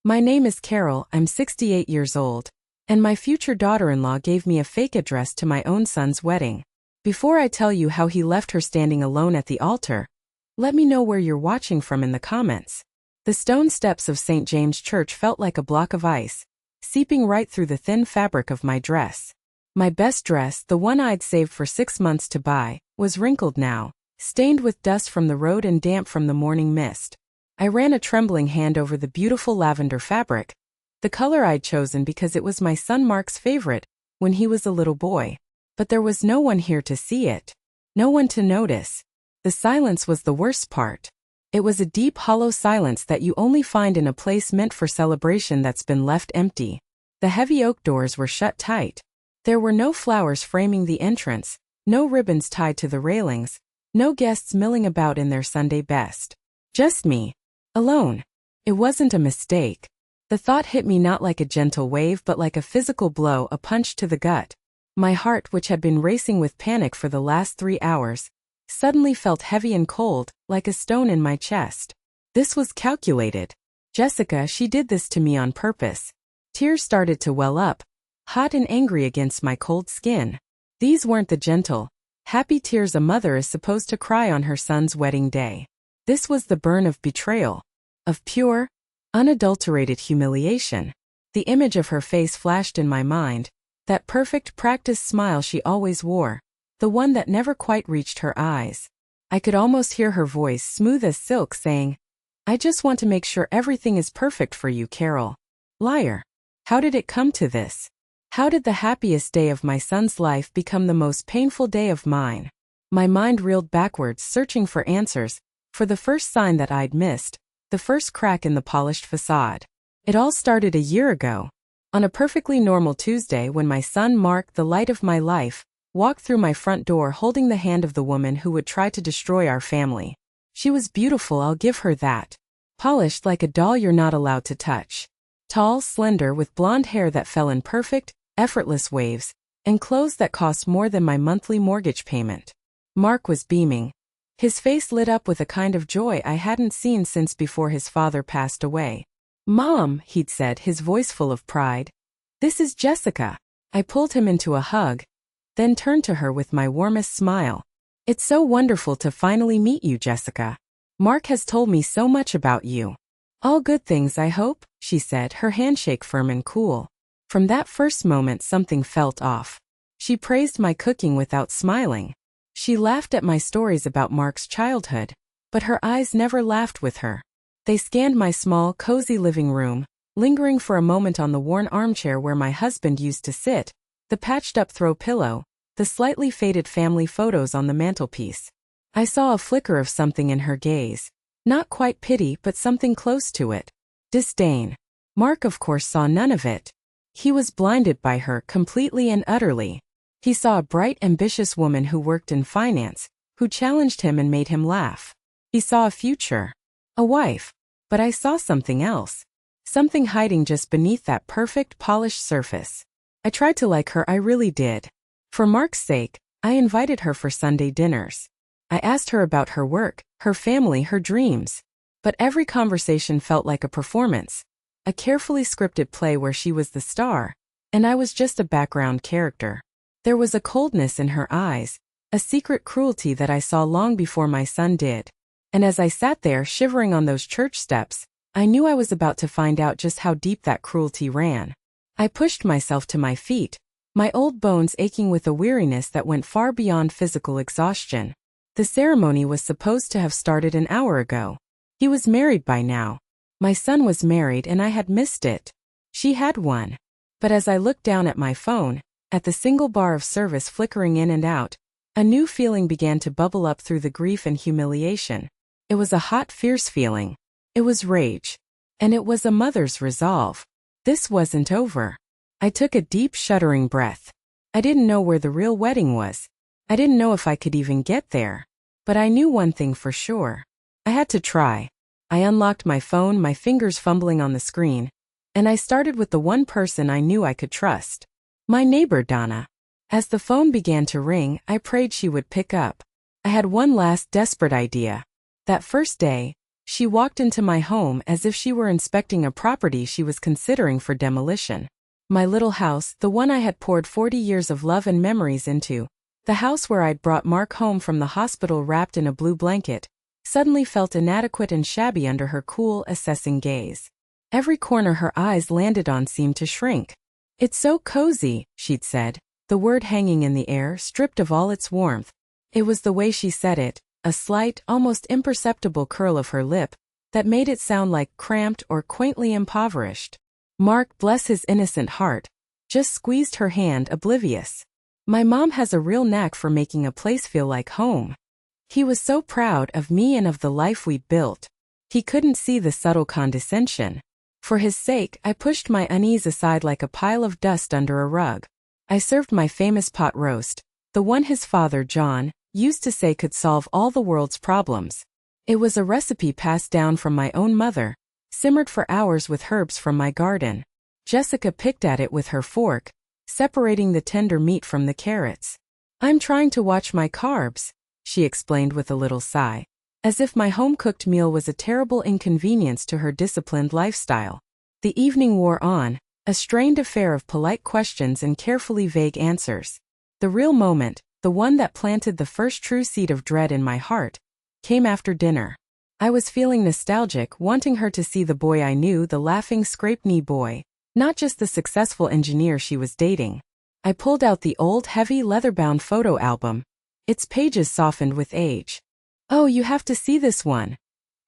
My name is Carol, I'm 68 years old, and my future daughter-in-law gave me a fake address to my own son's wedding. Before I tell you how he left her standing alone at the altar, let me know where you're watching from in the comments. The stone steps of St. James Church felt like a block of ice, seeping right through the thin fabric of my dress. My best dress, the one I'd saved for 6 months to buy, was wrinkled now, stained with dust from the road and damp from the morning mist. I ran a trembling hand over the beautiful lavender fabric, the color I'd chosen because it was my son Mark's favorite when he was a little boy. But there was no one here to see it, no one to notice. The silence was the worst part. It was a deep, hollow silence that you only find in a place meant for celebration that's been left empty. The heavy oak doors were shut tight. There were no flowers framing the entrance, no ribbons tied to the railings, no guests milling about in their Sunday best. Just me. Alone. It wasn't a mistake. The thought hit me not like a gentle wave but like a physical blow, a punch to the gut. My heart, which had been racing with panic for the last 3 hours, suddenly felt heavy and cold, like a stone in my chest. This was calculated. Jessica, she did this to me on purpose. Tears started to well up, hot and angry against my cold skin. These weren't the gentle, happy tears a mother is supposed to cry on her son's wedding day. This was the burn of betrayal, of pure, unadulterated humiliation. The image of her face flashed in my mind, that perfect practiced smile she always wore, the one that never quite reached her eyes. I could almost hear her voice, smooth as silk, saying, "I just want to make sure everything is perfect for you, Carol." Liar. How did it come to this? How did the happiest day of my son's life become the most painful day of mine? My mind reeled backwards, searching for answers, for the first sign that I'd missed, the first crack in the polished facade. It all started a year ago. On a perfectly normal Tuesday when my son Mark, the light of my life, walked through my front door holding the hand of the woman who would try to destroy our family. She was beautiful, I'll give her that. Polished like a doll you're not allowed to touch. Tall, slender, with blonde hair that fell in perfect, effortless waves, and clothes that cost more than my monthly mortgage payment. Mark was beaming. His face lit up with a kind of joy I hadn't seen since before his father passed away. "Mom," he'd said, his voice full of pride. "This is Jessica." I pulled him into a hug, then turned to her with my warmest smile. "It's so wonderful to finally meet you, Jessica. Mark has told me so much about you." "All good things, I hope," she said, her handshake firm and cool. From that first moment something felt off. She praised my cooking without smiling. She laughed at my stories about Mark's childhood, but her eyes never laughed with her. They scanned my small, cozy living room, lingering for a moment on the worn armchair where my husband used to sit, the patched-up throw pillow, the slightly faded family photos on the mantelpiece. I saw a flicker of something in her gaze. Not quite pity, but something close to it. Disdain. Mark, of course, saw none of it. He was blinded by her completely and utterly. He saw a bright, ambitious woman who worked in finance, who challenged him and made him laugh. He saw a future. A wife. But I saw something else. Something hiding just beneath that perfect, polished surface. I tried to like her, I really did. For Mark's sake, I invited her for Sunday dinners. I asked her about her work, her family, her dreams. But every conversation felt like a performance. A carefully scripted play where she was the star, and I was just a background character. There was a coldness in her eyes, a secret cruelty that I saw long before my son did. And as I sat there shivering on those church steps, I knew I was about to find out just how deep that cruelty ran. I pushed myself to my feet, my old bones aching with a weariness that went far beyond physical exhaustion. The ceremony was supposed to have started an hour ago. He was married by now. My son was married and I had missed it. She had one. But as I looked down at my phone, at the single bar of service flickering in and out, a new feeling began to bubble up through the grief and humiliation. It was a hot, fierce feeling. It was rage. And it was a mother's resolve. This wasn't over. I took a deep, shuddering breath. I didn't know where the real wedding was. I didn't know if I could even get there. But I knew one thing for sure. I had to try. I unlocked my phone, my fingers fumbling on the screen, and I started with the one person I knew I could trust. My neighbor, Donna. As the phone began to ring, I prayed she would pick up. I had one last desperate idea. That first day, She walked into my home as if she were inspecting a property she was considering for demolition. My little house, the one I had poured 40 years of love and memories into, the house where I'd brought Mark home from the hospital wrapped in a blue blanket, suddenly felt inadequate and shabby under her cool, assessing gaze. Every corner her eyes landed on seemed to shrink. "It's so cozy," she'd said, the word hanging in the air, stripped of all its warmth. It was the way she said it, a slight, almost imperceptible curl of her lip, that made it sound like cramped or quaintly impoverished. Mark, bless his innocent heart, just squeezed her hand, oblivious. My mom has a real knack for making a place feel like home. He was so proud of me and of the life we'd built. He couldn't see the subtle condescension. For his sake, I pushed my unease aside like a pile of dust under a rug. I served my famous pot roast, the one his father, John, used to say could solve all the world's problems. It was a recipe passed down from my own mother, simmered for hours with herbs from my garden. Jessica picked at it with her fork, separating the tender meat from the carrots. "I'm trying to watch my carbs," she explained with a little sigh, as if my home-cooked meal was a terrible inconvenience to her disciplined lifestyle. The evening wore on, a strained affair of polite questions and carefully vague answers. The real moment, the one that planted the first true seed of dread in my heart, came after dinner. I was feeling nostalgic, wanting her to see the boy I knew, the laughing scrape-knee boy, not just the successful engineer she was dating. I pulled out the old, heavy, leather-bound photo album, its pages softened with age. "Oh, you have to see this one,"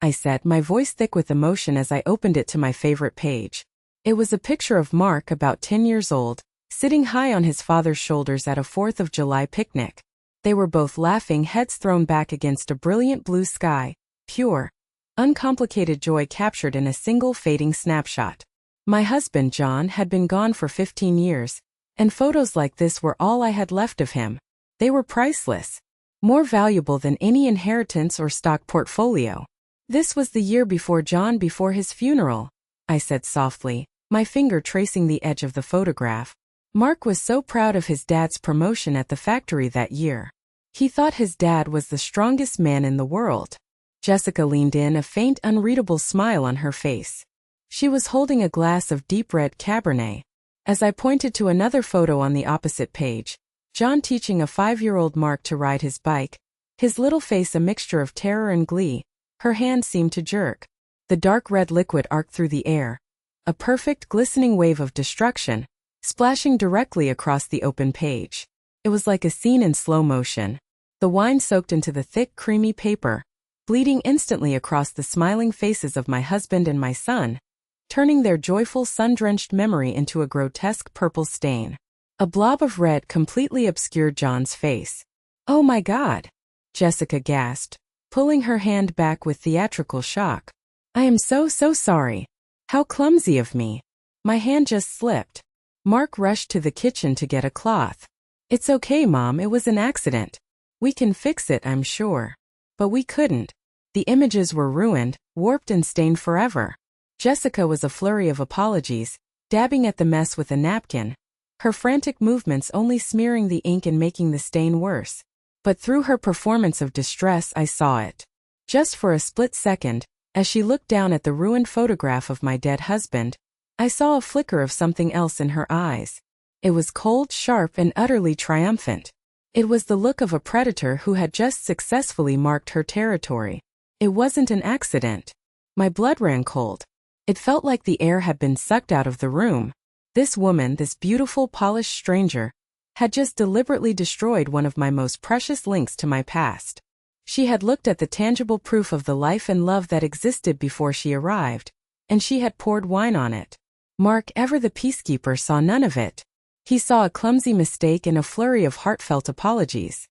I said, my voice thick with emotion as I opened it to my favorite page. It was a picture of Mark, about 10 years old, sitting high on his father's shoulders at a 4th of July picnic. They were both laughing, heads thrown back against a brilliant blue sky, pure, uncomplicated joy captured in a single fading snapshot. My husband, John, had been gone for 15 years, and photos like this were all I had left of him. They were priceless, more valuable than any inheritance or stock portfolio. "This was the year before John, before his funeral," I said softly, my finger tracing the edge of the photograph. Mark was so proud of his dad's promotion at the factory that year. He thought his dad was the strongest man in the world. Jessica leaned in, a faint, unreadable smile on her face. She was holding a glass of deep red Cabernet. As I pointed to another photo on the opposite page, John teaching a 5-year-old Mark to ride his bike, his little face a mixture of terror and glee, her hand seemed to jerk. The dark red liquid arced through the air, a perfect, glistening wave of destruction, splashing directly across the open page. It was like a scene in slow motion. The wine soaked into the thick, creamy paper, bleeding instantly across the smiling faces of my husband and my son, turning their joyful, sun-drenched memory into a grotesque purple stain. A blob of red completely obscured John's face. "Oh my God!" Jessica gasped, pulling her hand back with theatrical shock. "I am so sorry. How clumsy of me. My hand just slipped." Mark rushed to the kitchen to get a cloth. "It's okay, Mom, it was an accident. We can fix it, I'm sure." But we couldn't. The images were ruined, warped and stained forever. Jessica was a flurry of apologies, dabbing at the mess with a napkin, her frantic movements only smearing the ink and making the stain worse. But through her performance of distress, I saw it. Just for a split second, as she looked down at the ruined photograph of my dead husband, I saw a flicker of something else in her eyes. It was cold, sharp, and utterly triumphant. It was the look of a predator who had just successfully marked her territory. It wasn't an accident. My blood ran cold. It felt like the air had been sucked out of the room. This woman, this beautiful, polished stranger, had just deliberately destroyed one of my most precious links to my past. She had looked at the tangible proof of the life and love that existed before she arrived, and she had poured wine on it. Mark, ever the peacekeeper, saw none of it. He saw a clumsy mistake and a flurry of heartfelt apologies.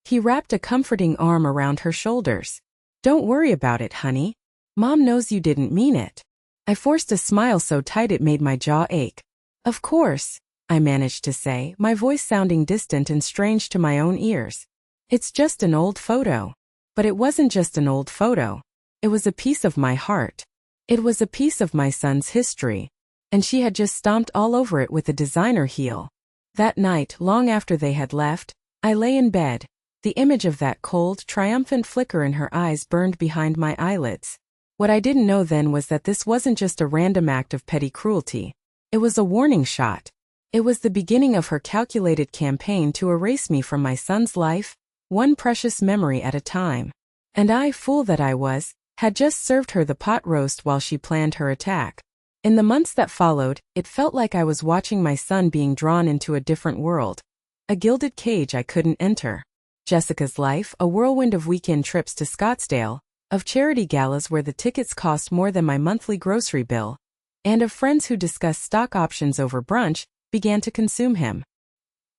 He wrapped a comforting arm around her shoulders. "Don't worry about it, honey. Mom knows you didn't mean it." I forced a smile so tight it made my jaw ache. "Of course," I managed to say, my voice sounding distant and strange to my own ears. "It's just an old photo." But it wasn't just an old photo. It was a piece of my heart. It was a piece of my son's history. And she had just stomped all over it with a designer heel. That night, long after they had left, I lay in bed. The image of that cold, triumphant flicker in her eyes burned behind my eyelids. What I didn't know then was that this wasn't just a random act of petty cruelty. It was a warning shot. It was the beginning of her calculated campaign to erase me from my son's life, one precious memory at a time. And I, fool that I was, had just served her the pot roast while she planned her attack. In the months that followed, it felt like I was watching my son being drawn into a different world. A gilded cage I couldn't enter. Jessica's life, a whirlwind of weekend trips to Scottsdale, of charity galas where the tickets cost more than my monthly grocery bill, and of friends who discussed stock options over brunch, began to consume him.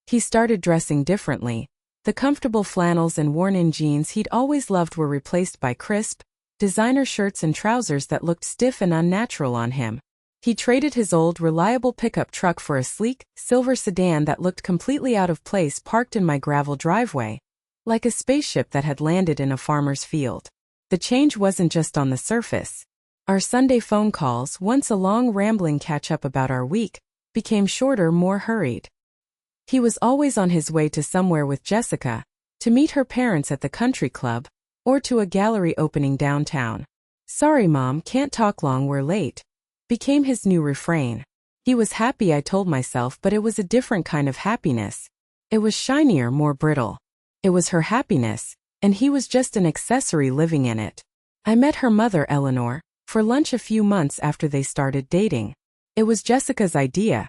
He started dressing differently. The comfortable flannels and worn-in jeans he'd always loved were replaced by crisp, designer shirts and trousers that looked stiff and unnatural on him. He traded his old, reliable pickup truck for a sleek, silver sedan that looked completely out of place parked in my gravel driveway, like a spaceship that had landed in a farmer's field. The change wasn't just on the surface. Our Sunday phone calls, once a long rambling catch-up about our week, became shorter, more hurried. He was always on his way to somewhere with Jessica, to meet her parents at the country club, or to a gallery opening downtown. "Sorry, Mom, can't talk long, we're late," became his new refrain. He was happy, I told myself, but it was a different kind of happiness. It was shinier, more brittle. It was her happiness, and he was just an accessory living in it. I met her mother, Eleanor, for lunch a few months after they started dating. It was Jessica's idea,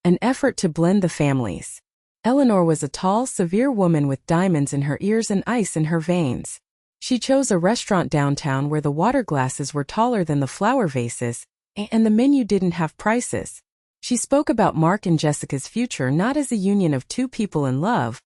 an effort to blend the families. Eleanor was a tall, severe woman with diamonds in her ears and ice in her veins. She chose a restaurant downtown where the water glasses were taller than the flower vases, and the menu didn't have prices. She spoke about Mark and Jessica's future not as a union of two people in love,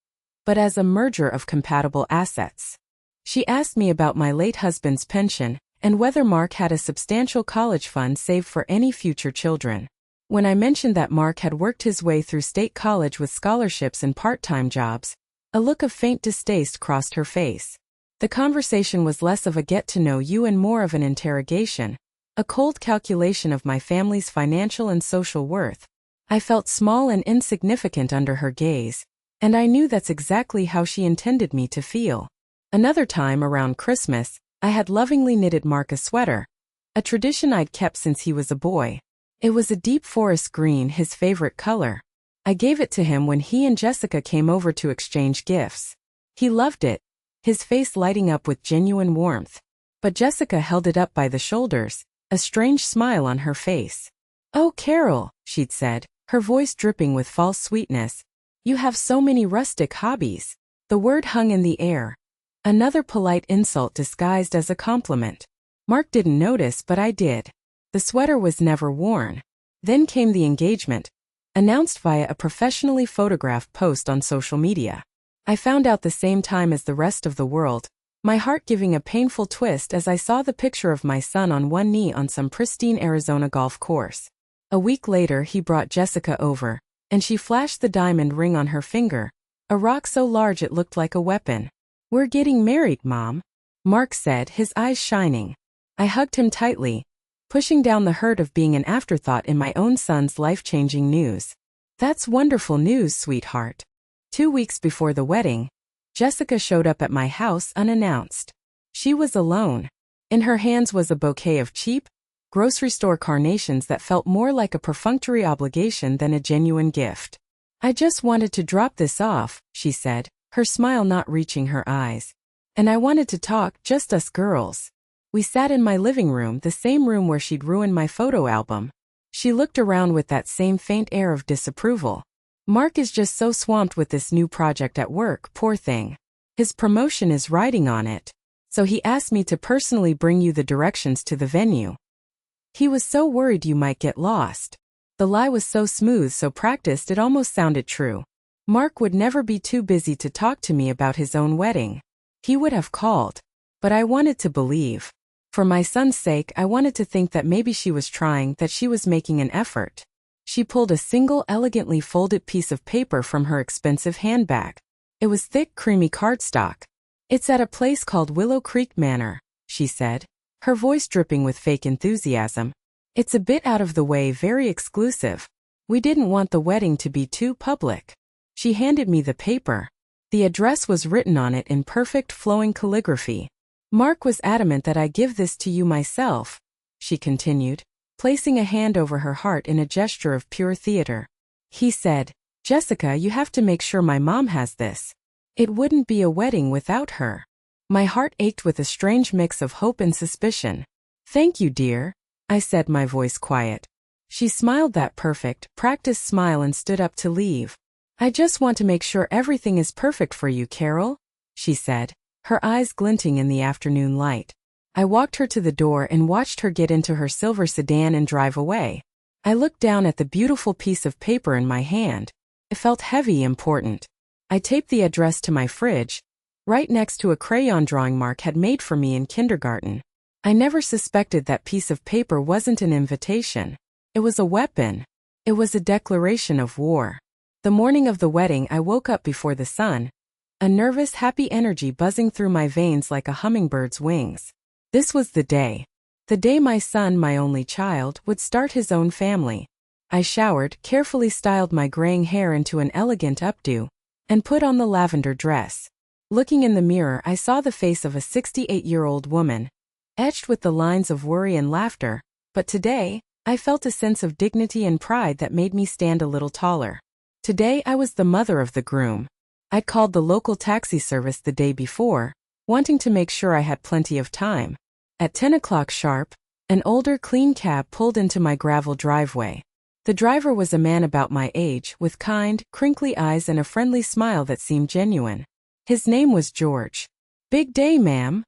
but as a merger of compatible assets. She asked me about my late husband's pension, and whether Mark had a substantial college fund saved for any future children. When I mentioned that Mark had worked his way through state college with scholarships and part-time jobs, a look of faint distaste crossed her face. The conversation was less of a get-to-know-you and more of an interrogation, a cold calculation of my family's financial and social worth. I felt small and insignificant under her gaze, and I knew that's exactly how she intended me to feel. Another time, around Christmas, I had lovingly knitted Mark a sweater, a tradition I'd kept since he was a boy. It was a deep forest green, his favorite color. I gave it to him when he and Jessica came over to exchange gifts. He loved it, his face lighting up with genuine warmth. But Jessica held it up by the shoulders, a strange smile on her face. "Oh, Carol," she'd said, her voice dripping with false sweetness, "you have so many rustic hobbies." The word hung in the air. Another polite insult disguised as a compliment. Mark didn't notice, but I did. The sweater was never worn. Then came the engagement, announced via a professionally photographed post on social media. I found out the same time as the rest of the world, my heart giving a painful twist as I saw the picture of my son on one knee on some pristine Arizona golf course. A week later he brought Jessica over, and she flashed the diamond ring on her finger, a rock so large it looked like a weapon. "We're getting married, Mom," Mark said, his eyes shining. I hugged him tightly, pushing down the hurt of being an afterthought in my own son's life-changing news. "That's wonderful news, sweetheart." 2 weeks before the wedding, Jessica showed up at my house unannounced. She was alone. In her hands was a bouquet of cheap, grocery store carnations that felt more like a perfunctory obligation than a genuine gift. "I just wanted to drop this off," she said, her smile not reaching her eyes. "And I wanted to talk, just us girls." We sat in my living room, the same room where she'd ruined my photo album. She looked around with that same faint air of disapproval. "Mark is just so swamped with this new project at work, poor thing. His promotion is riding on it. So he asked me to personally bring you the directions to the venue. He was so worried you might get lost." The lie was so smooth, so practiced, it almost sounded true. Mark would never be too busy to talk to me about his own wedding. He would have called. But I wanted to believe. For my son's sake, I wanted to think that maybe she was trying, that she was making an effort. She pulled a single, elegantly folded piece of paper from her expensive handbag. It was thick, creamy cardstock. "It's at a place called Willow Creek Manor," she said, her voice dripping with fake enthusiasm. "It's a bit out of the way, very exclusive. We didn't want the wedding to be too public." She handed me the paper. The address was written on it in perfect flowing calligraphy. Mark was adamant that I give this to you myself, she continued, placing a hand over her heart in a gesture of pure theater. He said, Jessica, you have to make sure my mom has this. It wouldn't be a wedding without her. My heart ached with a strange mix of hope and suspicion. Thank you, dear, I said, my voice quiet. She smiled that perfect, practiced smile and stood up to leave. I just want to make sure everything is perfect for you, Carol, she said, her eyes glinting in the afternoon light. I walked her to the door and watched her get into her silver sedan and drive away. I looked down at the beautiful piece of paper in my hand. It felt heavy, important. I taped the address to my fridge, right next to a crayon drawing Mark had made for me in kindergarten. I never suspected that piece of paper wasn't an invitation. It was a weapon. It was a declaration of war. The morning of the wedding, I woke up before the sun, a nervous, happy energy buzzing through my veins like a hummingbird's wings. This was the day. The day my son, my only child, would start his own family. I showered, carefully styled my graying hair into an elegant updo, and put on the lavender dress. Looking in the mirror, I saw the face of a 68-year-old woman, etched with the lines of worry and laughter, but today, I felt a sense of dignity and pride that made me stand a little taller. Today I was the mother of the groom. I'd called the local taxi service the day before, wanting to make sure I had plenty of time. At 10 o'clock sharp, an older, clean cab pulled into my gravel driveway. The driver was a man about my age, with kind, crinkly eyes and a friendly smile that seemed genuine. His name was George. Big day, ma'am?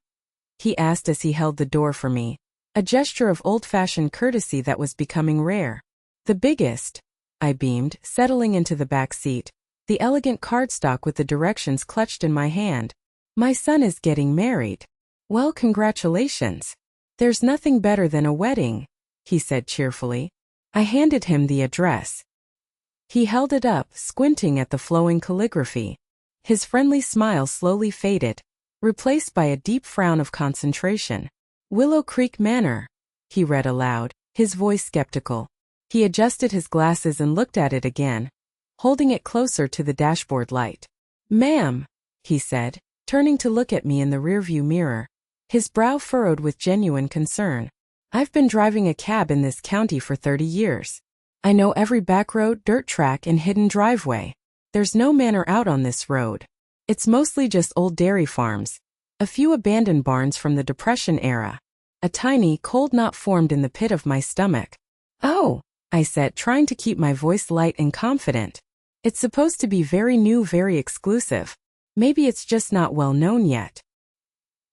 He asked as he held the door for me, a gesture of old-fashioned courtesy that was becoming rare. The biggest, I beamed, settling into the back seat, the elegant cardstock with the directions clutched in my hand. My son is getting married. Well, congratulations. There's nothing better than a wedding, he said cheerfully. I handed him the address. He held it up, squinting at the flowing calligraphy. His friendly smile slowly faded, replaced by a deep frown of concentration. Willow Creek Manor, he read aloud, his voice skeptical. He adjusted his glasses and looked at it again, holding it closer to the dashboard light. Ma'am, he said, turning to look at me in the rearview mirror, his brow furrowed with genuine concern. I've been driving a cab in this county for 30 years. I know every back road, dirt track, and hidden driveway. There's no manor out on this road. It's mostly just old dairy farms, a few abandoned barns from the Depression era. A tiny, cold knot formed in the pit of my stomach. Oh, I said, trying to keep my voice light and confident. It's supposed to be very new, very exclusive. Maybe it's just not well known yet.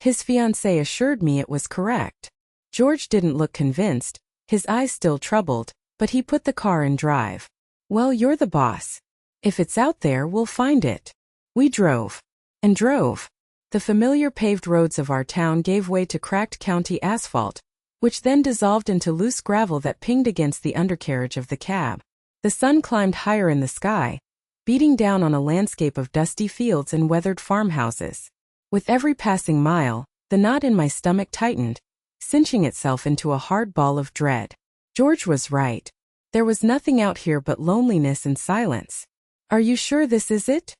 His fiancée assured me it was correct. George didn't look convinced, his eyes still troubled, but he put the car in drive. Well, you're the boss. If it's out there, we'll find it. We drove. And drove. The familiar paved roads of our town gave way to cracked county asphalt, which then dissolved into loose gravel that pinged against the undercarriage of the cab. The sun climbed higher in the sky, beating down on a landscape of dusty fields and weathered farmhouses. With every passing mile, the knot in my stomach tightened, cinching itself into a hard ball of dread. George was right. There was nothing out here but loneliness and silence. Are you sure this is it?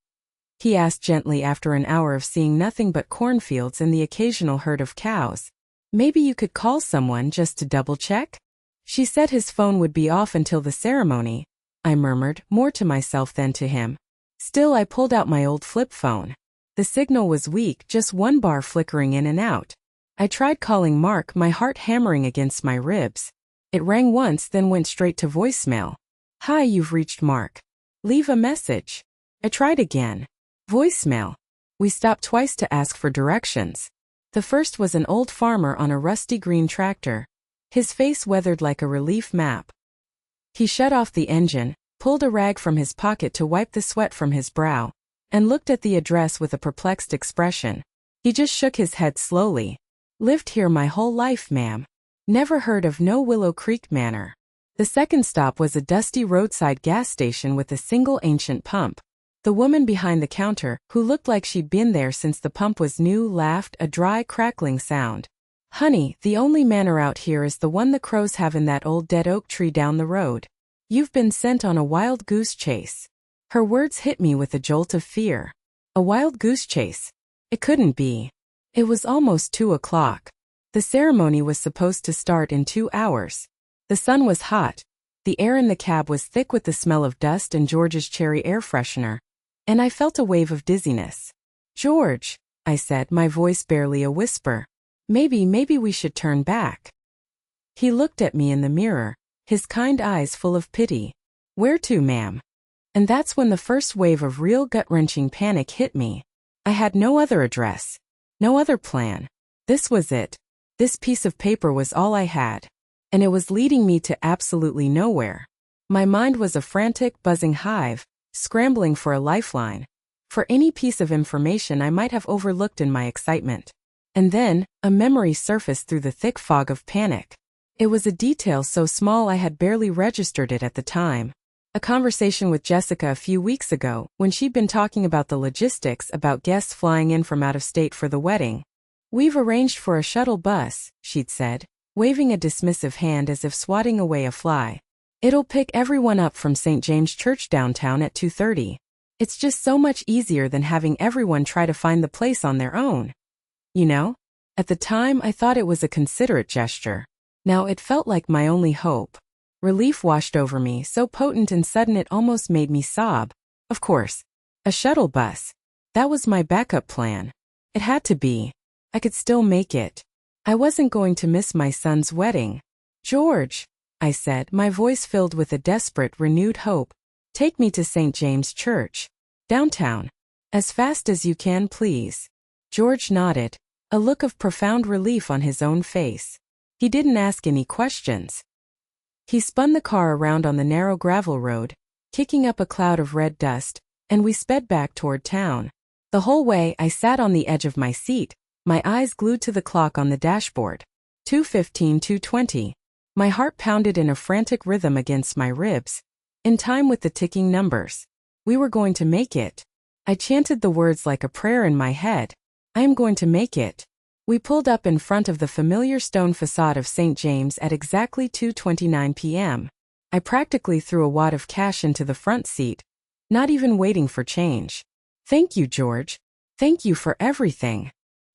He asked gently after an hour of seeing nothing but cornfields and the occasional herd of cows. Maybe you could call someone just to double-check? She said his phone would be off until the ceremony, I murmured, more to myself than to him. Still, I pulled out my old flip phone. The signal was weak, just one bar flickering in and out. I tried calling Mark, my heart hammering against my ribs. It rang once, then went straight to voicemail. Hi, you've reached Mark. Leave a message. I tried again. Voicemail. We stopped twice to ask for directions. The first was an old farmer on a rusty green tractor, his face weathered like a relief map. He shut off the engine, pulled a rag from his pocket to wipe the sweat from his brow, and looked at the address with a perplexed expression. He just shook his head slowly. Lived here my whole life, ma'am. Never heard of no Willow Creek Manor. The second stop was a dusty roadside gas station with a single ancient pump. The woman behind the counter, who looked like she'd been there since the pump was new, laughed, a dry, crackling sound. Honey, the only manor out here is the one the crows have in that old dead oak tree down the road. You've been sent on a wild goose chase. Her words hit me with a jolt of fear. A wild goose chase? It couldn't be. It was almost 2 o'clock. The ceremony was supposed to start in 2 hours. The sun was hot. The air in the cab was thick with the smell of dust and George's cherry air freshener, and I felt a wave of dizziness. "George," I said, my voice barely a whisper. Maybe we should turn back." He looked at me in the mirror, his kind eyes full of pity. "Where to, ma'am?" And that's when the first wave of real gut-wrenching panic hit me. I had no other address, no other plan. This was it. This piece of paper was all I had. And it was leading me to absolutely nowhere. My mind was a frantic, buzzing hive, scrambling for a lifeline, for any piece of information I might have overlooked in my excitement. And then, a memory surfaced through the thick fog of panic. It was a detail so small I had barely registered it at the time. A conversation with Jessica a few weeks ago, when she'd been talking about the logistics about guests flying in from out of state for the wedding. "We've arranged for a shuttle bus," she'd said, waving a dismissive hand as if swatting away a fly. "It'll pick everyone up from St. James Church downtown at 2:30. It's just so much easier than having everyone try to find the place on their own. You know?" At the time, I thought it was a considerate gesture. Now it felt like my only hope. Relief washed over me, so potent and sudden it almost made me sob. Of course. A shuttle bus. That was my backup plan. It had to be. I could still make it. I wasn't going to miss my son's wedding. "George," I said, my voice filled with a desperate, renewed hope, "take me to St. James Church. Downtown. As fast as you can, please." George nodded, a look of profound relief on his own face. He didn't ask any questions. He spun the car around on the narrow gravel road, kicking up a cloud of red dust, and we sped back toward town. The whole way I sat on the edge of my seat, my eyes glued to the clock on the dashboard. 2:15, 2:20. My heart pounded in a frantic rhythm against my ribs, in time with the ticking numbers. We were going to make it. I chanted the words like a prayer in my head. I am going to make it. We pulled up in front of the familiar stone facade of St. James at exactly 2:29 p.m. I practically threw a wad of cash into the front seat, not even waiting for change. "Thank you, George. Thank you for everything,"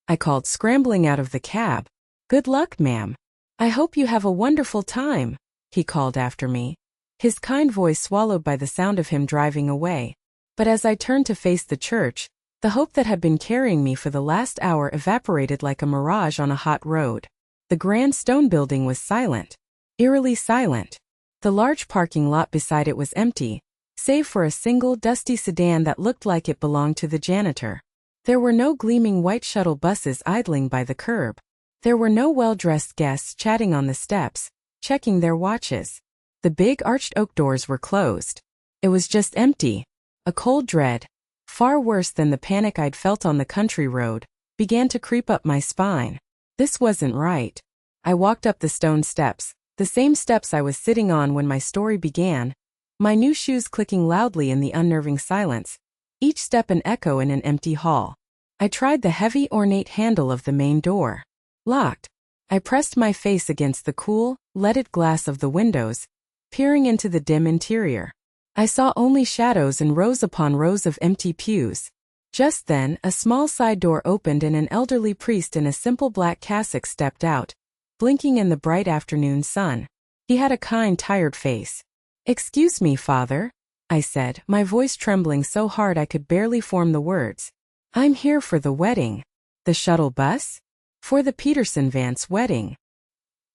I called, scrambling out of the cab. "Good luck, ma'am. I hope you have a wonderful time," he called after me, his kind voice swallowed by the sound of him driving away. But as I turned to face the church, the hope that had been carrying me for the last hour evaporated like a mirage on a hot road. The grand stone building was silent, eerily silent. The large parking lot beside it was empty, save for a single dusty sedan that looked like it belonged to the janitor. There were no gleaming white shuttle buses idling by the curb. There were no well-dressed guests chatting on the steps, checking their watches. The big arched oak doors were closed. It was just empty. A cold dread, far worse than the panic I'd felt on the country road, began to creep up my spine. This wasn't right. I walked up the stone steps, the same steps I was sitting on when my story began, my new shoes clicking loudly in the unnerving silence, each step an echo in an empty hall. I tried the heavy, ornate handle of the main door. Locked. I pressed my face against the cool, leaded glass of the windows, peering into the dim interior. I saw only shadows and rows upon rows of empty pews. Just then, a small side door opened and an elderly priest in a simple black cassock stepped out, blinking in the bright afternoon sun. He had a kind, tired face. "Excuse me, Father," I said, my voice trembling so hard I could barely form the words. "I'm here for the wedding." "The shuttle bus?" "For the Peterson Vance wedding."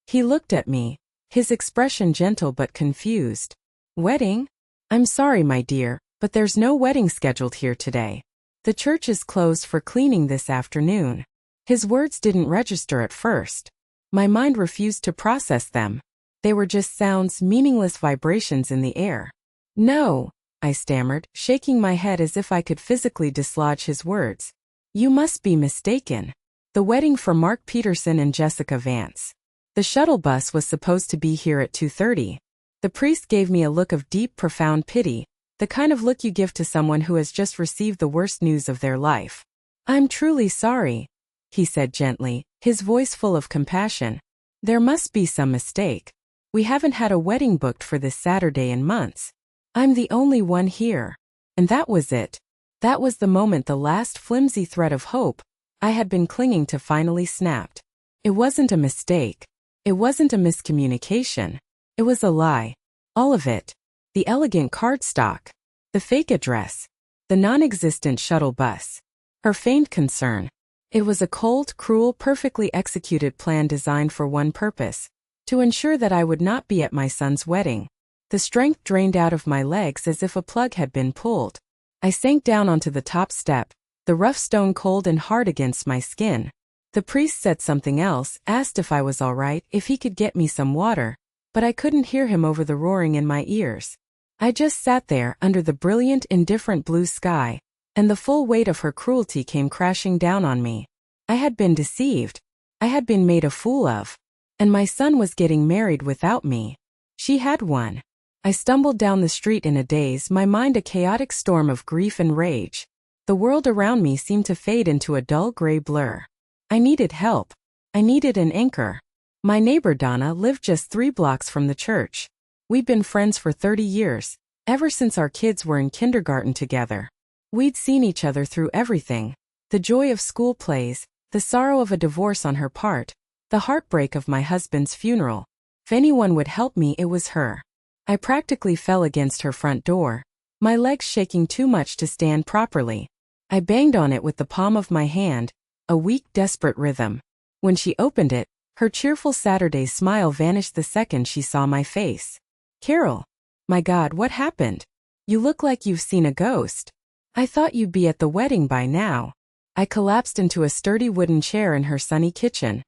He looked at me, his expression gentle but confused. "Wedding? I'm sorry, my dear, but there's no wedding scheduled here today. The church is closed for cleaning this afternoon." His words didn't register at first. My mind refused to process them. They were just sounds, meaningless vibrations in the air. "No," I stammered, shaking my head as if I could physically dislodge his words. "You must be mistaken. The wedding for Mark Peterson and Jessica Vance. The shuttle bus was supposed to be here at 2:30. The priest gave me a look of deep, profound pity, the kind of look you give to someone who has just received the worst news of their life. "I'm truly sorry," he said gently, his voice full of compassion. "There must be some mistake. We haven't had a wedding booked for this Saturday in months. I'm the only one here." And that was it. That was the moment the last flimsy thread of hope, I had been clinging to finally snapped. It wasn't a mistake. It wasn't a miscommunication. It was a lie. All of it. The elegant cardstock. The fake address. The non-existent shuttle bus. Her feigned concern. It was a cold, cruel, perfectly executed plan designed for one purpose: to ensure that I would not be at my son's wedding. The strength drained out of my legs as if a plug had been pulled. I sank down onto the top step, the rough stone cold and hard against my skin. The priest said something else, asked if I was all right, if he could get me some water, but I couldn't hear him over the roaring in my ears. I just sat there under the brilliant, indifferent blue sky, and the full weight of her cruelty came crashing down on me. I had been deceived. I had been made a fool of. And my son was getting married without me. She had won. I stumbled down the street in a daze, my mind a chaotic storm of grief and rage. The world around me seemed to fade into a dull gray blur. I needed help. I needed an anchor. My neighbor Donna lived just 3 blocks from the church. We'd been friends for 30 years, ever since our kids were in kindergarten together. We'd seen each other through everything: the joy of school plays, the sorrow of a divorce on her part, the heartbreak of my husband's funeral. If anyone would help me, it was her. I practically fell against her front door, my legs shaking too much to stand properly. I banged on it with the palm of my hand, a weak, desperate rhythm. When she opened it, her cheerful Saturday smile vanished the second she saw my face. "Carol. My God, what happened? You look like you've seen a ghost. I thought you'd be at the wedding by now." I collapsed into a sturdy wooden chair in her sunny kitchen,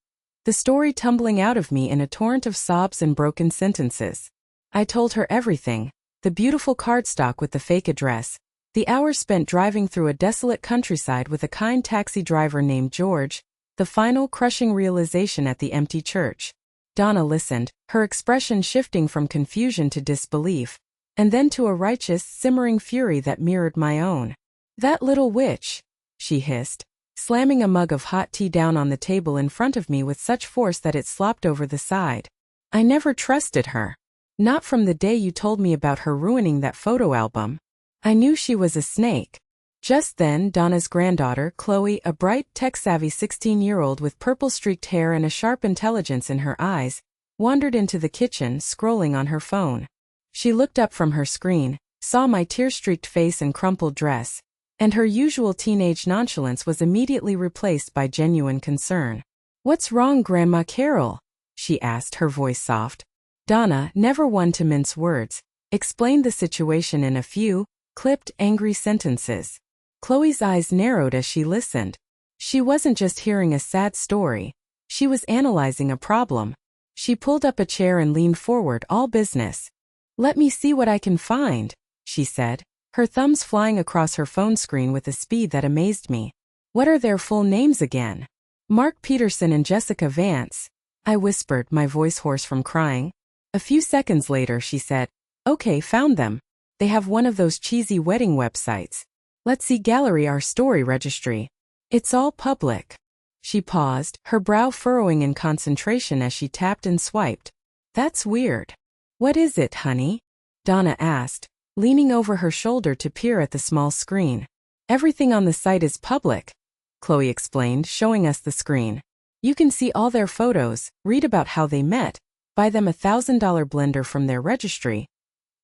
the story tumbling out of me in a torrent of sobs and broken sentences. I told her everything: the beautiful cardstock with the fake address, the hours spent driving through a desolate countryside with a kind taxi driver named George, the final crushing realization at the empty church. Donna listened, her expression shifting from confusion to disbelief, and then to a righteous, simmering fury that mirrored my own. "That little witch," she hissed, slamming a mug of hot tea down on the table in front of me with such force that it slopped over the side. "I never trusted her. Not from the day you told me about her ruining that photo album. I knew she was a snake." Just then, Donna's granddaughter, Chloe, a bright, tech-savvy 16-year-old with purple-streaked hair and a sharp intelligence in her eyes, wandered into the kitchen, scrolling on her phone. She looked up from her screen, saw my tear-streaked face and crumpled dress, and her usual teenage nonchalance was immediately replaced by genuine concern. "What's wrong, Grandma Carol?" she asked, her voice soft. Donna, never one to mince words, explained the situation in a few, clipped, angry sentences. Chloe's eyes narrowed as she listened. She wasn't just hearing a sad story. She was analyzing a problem. She pulled up a chair and leaned forward, all business. "Let me see what I can find," she said, her thumbs flying across her phone screen with a speed that amazed me. "What are their full names again?" "Mark Peterson and Jessica Vance," I whispered, my voice hoarse from crying. A few seconds later she said, "Okay, found them. They have one of those cheesy wedding websites. Let's see Gallery Our Story Registry. It's all public." She paused, her brow furrowing in concentration as she tapped and swiped. "That's weird." "What is it, honey?" Donna asked, leaning over her shoulder to peer at the small screen. "Everything on the site is public," Chloe explained, showing us the screen. "You can see all their photos, read about how they met, buy them a $1,000 blender from their registry.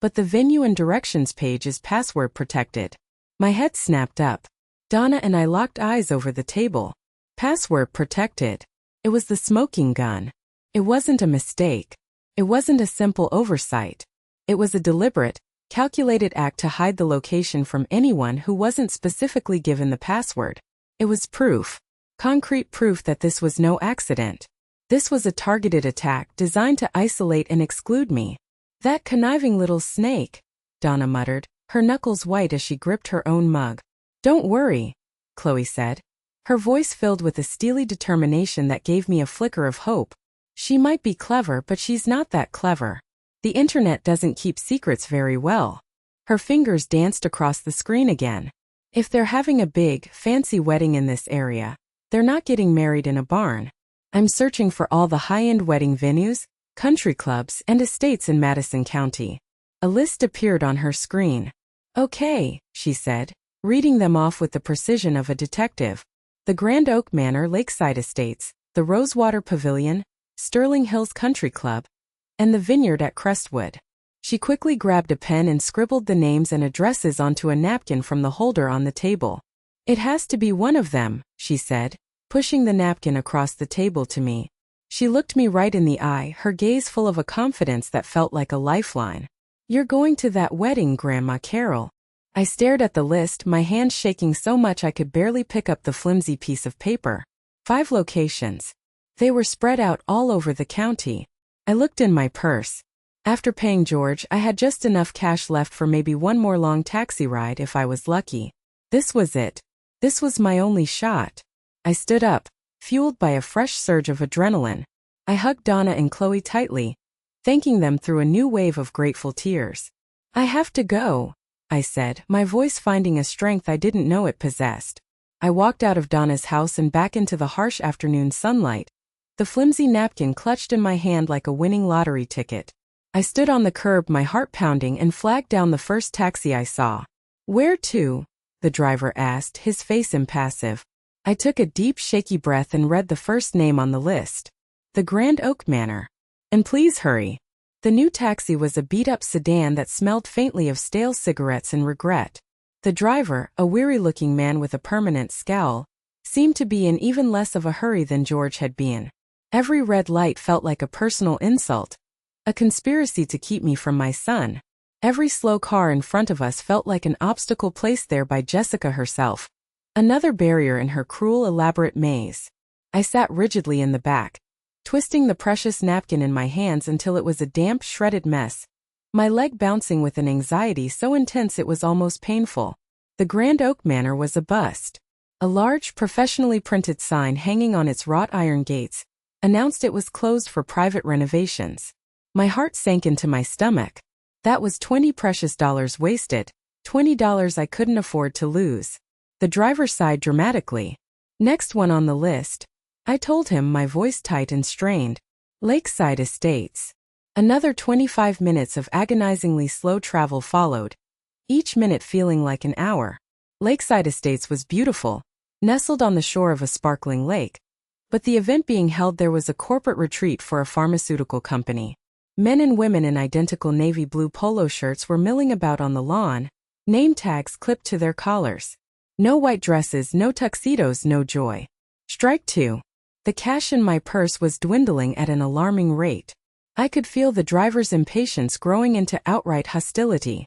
But the venue and directions page is password protected." My head snapped up. Donna and I locked eyes over the table. Password protected. It was the smoking gun. It wasn't a mistake. It wasn't a simple oversight. It was a deliberate, calculated act to hide the location from anyone who wasn't specifically given the password. It was proof. Concrete proof that this was no accident. This was a targeted attack designed to isolate and exclude me. "That conniving little snake," Donna muttered, her knuckles white as she gripped her own mug. "Don't worry," Chloe said, her voice filled with a steely determination that gave me a flicker of hope. "She might be clever, but she's not that clever. The internet doesn't keep secrets very well." Her fingers danced across the screen again. "If they're having a big, fancy wedding in this area, they're not getting married in a barn. I'm searching for all the high-end wedding venues, country clubs, and estates in Madison County." A list appeared on her screen. "Okay," she said, reading them off with the precision of a detective. The Grand Oak Manor Lakeside Estates, the Rosewater Pavilion, Sterling Hills Country Club, and the Vineyard at Crestwood. She quickly grabbed a pen and scribbled the names and addresses onto a napkin from the holder on the table. "It has to be one of them," she said, pushing the napkin across the table to me. She looked me right in the eye, her gaze full of a confidence that felt like a lifeline. "You're going to that wedding, Grandma Carol." I stared at the list, my hands shaking so much I could barely pick up the flimsy piece of paper. 5 locations. They were spread out all over the county. I looked in my purse. After paying George, I had just enough cash left for maybe one more long taxi ride if I was lucky. This was it. This was my only shot. I stood up, fueled by a fresh surge of adrenaline. I hugged Donna and Chloe tightly, thanking them through a new wave of grateful tears. "I have to go," I said, my voice finding a strength I didn't know it possessed. I walked out of Donna's house and back into the harsh afternoon sunlight, the flimsy napkin clutched in my hand like a winning lottery ticket. I stood on the curb, my heart pounding, and flagged down the first taxi I saw. "Where to?" the driver asked, his face impassive. I took a deep, shaky breath and read the first name on the list. The Grand Oak Manor. "And please hurry." The new taxi was a beat-up sedan that smelled faintly of stale cigarettes and regret. The driver, a weary-looking man with a permanent scowl, seemed to be in even less of a hurry than George had been. Every red light felt like a personal insult, a conspiracy to keep me from my son. Every slow car in front of us felt like an obstacle placed there by Jessica herself, another barrier in her cruel, elaborate maze. I sat rigidly in the back, twisting the precious napkin in my hands until it was a damp, shredded mess, my leg bouncing with an anxiety so intense it was almost painful. The Grand Oak Manor was a bust. A large, professionally printed sign hanging on its wrought iron gates announced it was closed for private renovations. My heart sank into my stomach. That was $20 precious wasted, $20 I couldn't afford to lose. The driver sighed dramatically. "Next one on the list," I told him, my voice tight and strained. "Lakeside Estates." Another 25 minutes of agonizingly slow travel followed, each minute feeling like an hour. Lakeside Estates was beautiful, nestled on the shore of a sparkling lake. But the event being held there was a corporate retreat for a pharmaceutical company. Men and women in identical navy blue polo shirts were milling about on the lawn, name tags clipped to their collars. No white dresses, no tuxedos, no joy. Strike 2. The cash in my purse was dwindling at an alarming rate. I could feel the driver's impatience growing into outright hostility.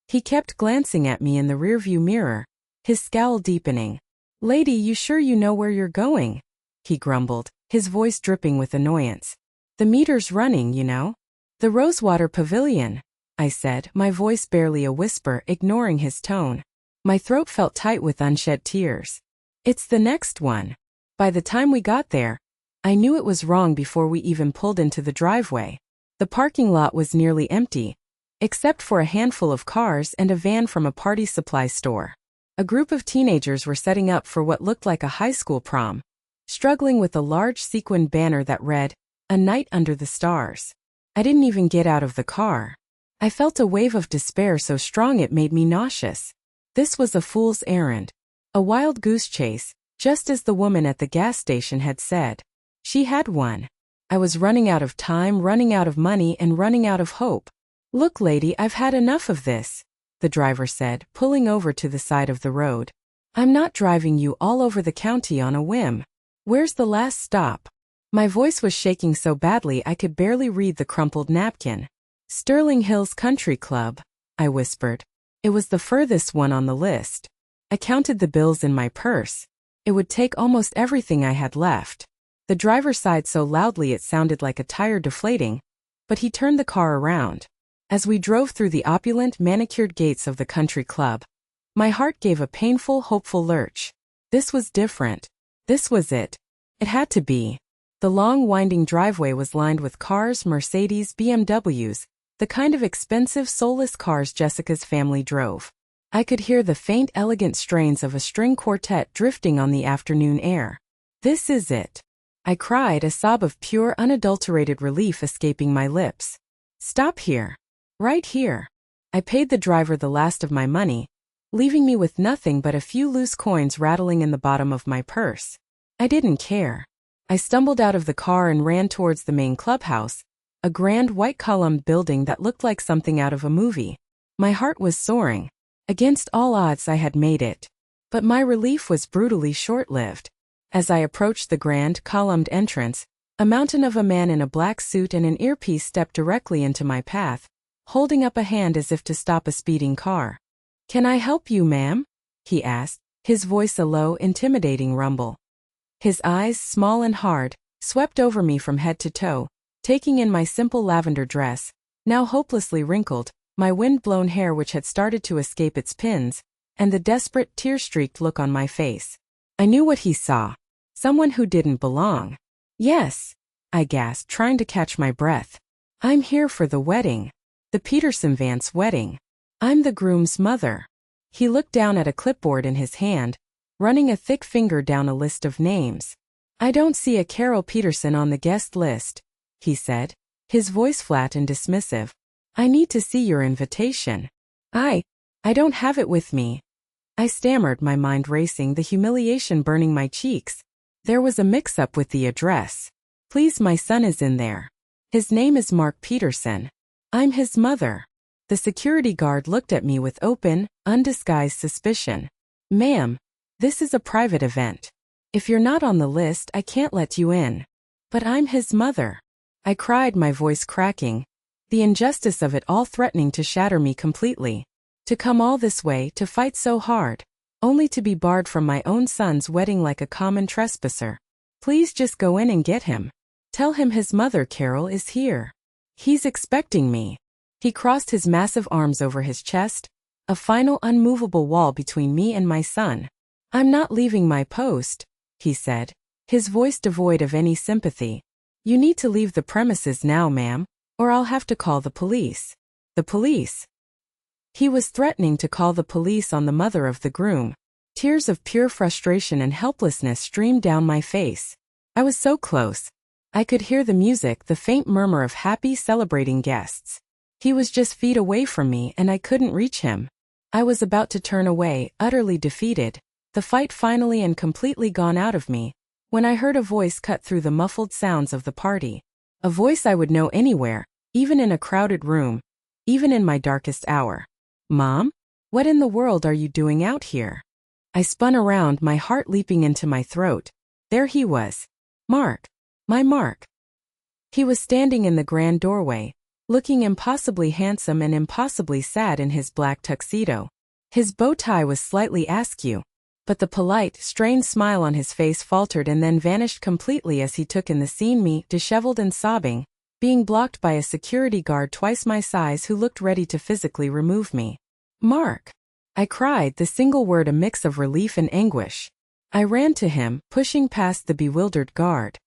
He kept glancing at me in the rearview mirror, his scowl deepening. "Lady, you sure you know where you're going?" he grumbled, his voice dripping with annoyance. "The meter's running, you know." "The Rosewater Pavilion," I said, my voice barely a whisper, ignoring his tone. My throat felt tight with unshed tears. "It's the next one." By the time we got there, I knew it was wrong before we even pulled into the driveway. The parking lot was nearly empty, except for a handful of cars and a van from a party supply store. A group of teenagers were setting up for what looked like a high school prom, struggling with a large sequined banner that read, "A Night Under the Stars." I didn't even get out of the car. I felt a wave of despair so strong it made me nauseous. This was a fool's errand, a wild goose chase, just as the woman at the gas station had said. She had won. I was running out of time, running out of money, and running out of hope. "Look, lady, I've had enough of this," the driver said, pulling over to the side of the road. "I'm not driving you all over the county on a whim. Where's the last stop?" My voice was shaking so badly I could barely read the crumpled napkin. "Sterling Hills Country Club," I whispered. It was the furthest one on the list. I counted the bills in my purse. It would take almost everything I had left. The driver sighed so loudly it sounded like a tire deflating, but he turned the car around. As we drove through the opulent, manicured gates of the country club, my heart gave a painful, hopeful lurch. This was different. This was it. It had to be. The long, winding driveway was lined with cars, Mercedes, BMWs, the kind of expensive, soulless cars Jessica's family drove. I could hear the faint, elegant strains of a string quartet drifting on the afternoon air. "This is it," I cried, a sob of pure, unadulterated relief escaping my lips. "Stop here. Right here." I paid the driver the last of my money, leaving me with nothing but a few loose coins rattling in the bottom of my purse. I didn't care. I stumbled out of the car and ran towards the main clubhouse, a grand white-columned building that looked like something out of a movie. My heart was soaring. Against all odds I had made it. But my relief was brutally short-lived. As I approached the grand, columned entrance, a mountain of a man in a black suit and an earpiece stepped directly into my path, holding up a hand as if to stop a speeding car. "Can I help you, ma'am?" he asked, his voice a low, intimidating rumble. His eyes, small and hard, swept over me from head to toe, taking in my simple lavender dress, now hopelessly wrinkled, my wind-blown hair which had started to escape its pins, and the desperate, tear-streaked look on my face. I knew what he saw. Someone who didn't belong. "Yes," I gasped, trying to catch my breath. "I'm here for the wedding. The Peterson Vance wedding. I'm the groom's mother." He looked down at a clipboard in his hand, running a thick finger down a list of names. "I don't see a Carol Peterson on the guest list," he said, his voice flat and dismissive. "I need to see your invitation." I don't have it with me." I stammered, my mind racing, the humiliation burning my cheeks. There was a mix-up with the address. "Please, my son is in there. His name is Mark Peterson. I'm his mother." The security guard looked at me with open, undisguised suspicion. "Ma'am, this is a private event. If you're not on the list, I can't let you in." "But I'm his mother," I cried, my voice cracking, the injustice of it all threatening to shatter me completely. To come all this way, to fight so hard, only to be barred from my own son's wedding like a common trespasser. "Please just go in and get him. Tell him his mother, Carol, is here. He's expecting me." He crossed his massive arms over his chest, a final unmovable wall between me and my son. "I'm not leaving my post," he said, his voice devoid of any sympathy. "You need to leave the premises now, ma'am, or I'll have to call the police." The police? He was threatening to call the police on the mother of the groom. Tears of pure frustration and helplessness streamed down my face. I was so close. I could hear the music, the faint murmur of happy, celebrating guests. He was just feet away from me and I couldn't reach him. I was about to turn away, utterly defeated, the fight finally and completely gone out of me, when I heard a voice cut through the muffled sounds of the party. A voice I would know anywhere, even in a crowded room, even in my darkest hour. "Mom? What in the world are you doing out here?" I spun around, my heart leaping into my throat. There he was. Mark. My Mark. He was standing in the grand doorway, looking impossibly handsome and impossibly sad in his black tuxedo. His bow tie was slightly askew, but the polite, strained smile on his face faltered and then vanished completely as he took in the scene, me, disheveled and sobbing, being blocked by a security guard twice my size who looked ready to physically remove me. "Mark!" I cried, the single word a mix of relief and anguish. I ran to him, pushing past the bewildered guard.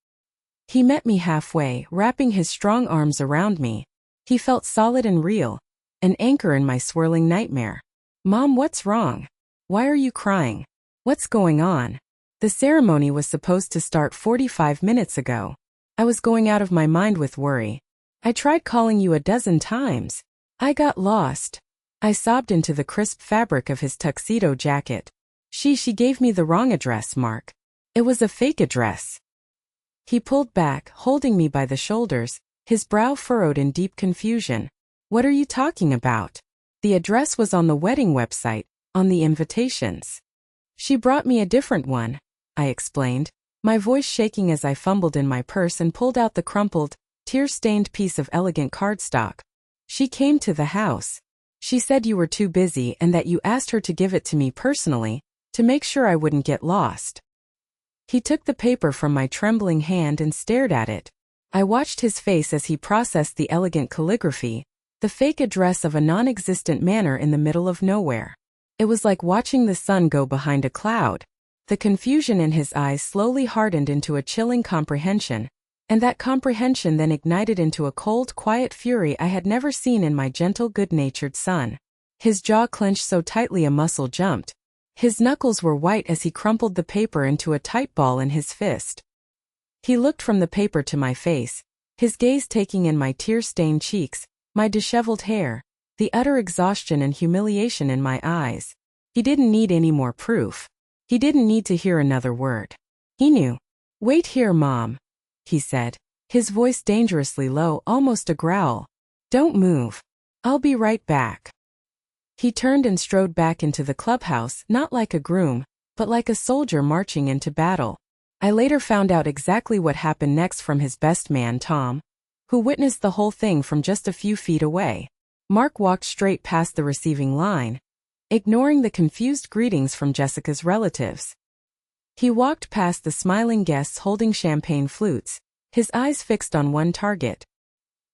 He met me halfway, wrapping his strong arms around me. He felt solid and real, an anchor in my swirling nightmare. "Mom, what's wrong? Why are you crying? What's going on?" The ceremony was supposed to start 45 minutes ago. I was going out of my mind with worry. "I tried calling you a dozen times. I got lost." I sobbed into the crisp fabric of his tuxedo jacket. She gave me the wrong address, Mark. It was a fake address." He pulled back, holding me by the shoulders, his brow furrowed in deep confusion. "What are you talking about? The address was on the wedding website, on the invitations." "She brought me a different one," I explained, my voice shaking as I fumbled in my purse and pulled out the crumpled, tear-stained piece of elegant cardstock. "She came to the house. She said you were too busy and that you asked her to give it to me personally, to make sure I wouldn't get lost." He took the paper from my trembling hand and stared at it. I watched his face as he processed the elegant calligraphy, the fake address of a non-existent manor in the middle of nowhere. It was like watching the sun go behind a cloud. The confusion in his eyes slowly hardened into a chilling comprehension, and that comprehension then ignited into a cold, quiet fury I had never seen in my gentle, good-natured son. His jaw clenched so tightly a muscle jumped. His knuckles were white as he crumpled the paper into a tight ball in his fist. He looked from the paper to my face, his gaze taking in my tear-stained cheeks, my disheveled hair, the utter exhaustion and humiliation in my eyes. He didn't need any more proof. He didn't need to hear another word. He knew. "Wait here, Mom," he said, his voice dangerously low, almost a growl. "Don't move. I'll be right back." He turned and strode back into the clubhouse, not like a groom, but like a soldier marching into battle. I later found out exactly what happened next from his best man, Tom, who witnessed the whole thing from just a few feet away. Mark walked straight past the receiving line, ignoring the confused greetings from Jessica's relatives. He walked past the smiling guests holding champagne flutes, his eyes fixed on one target.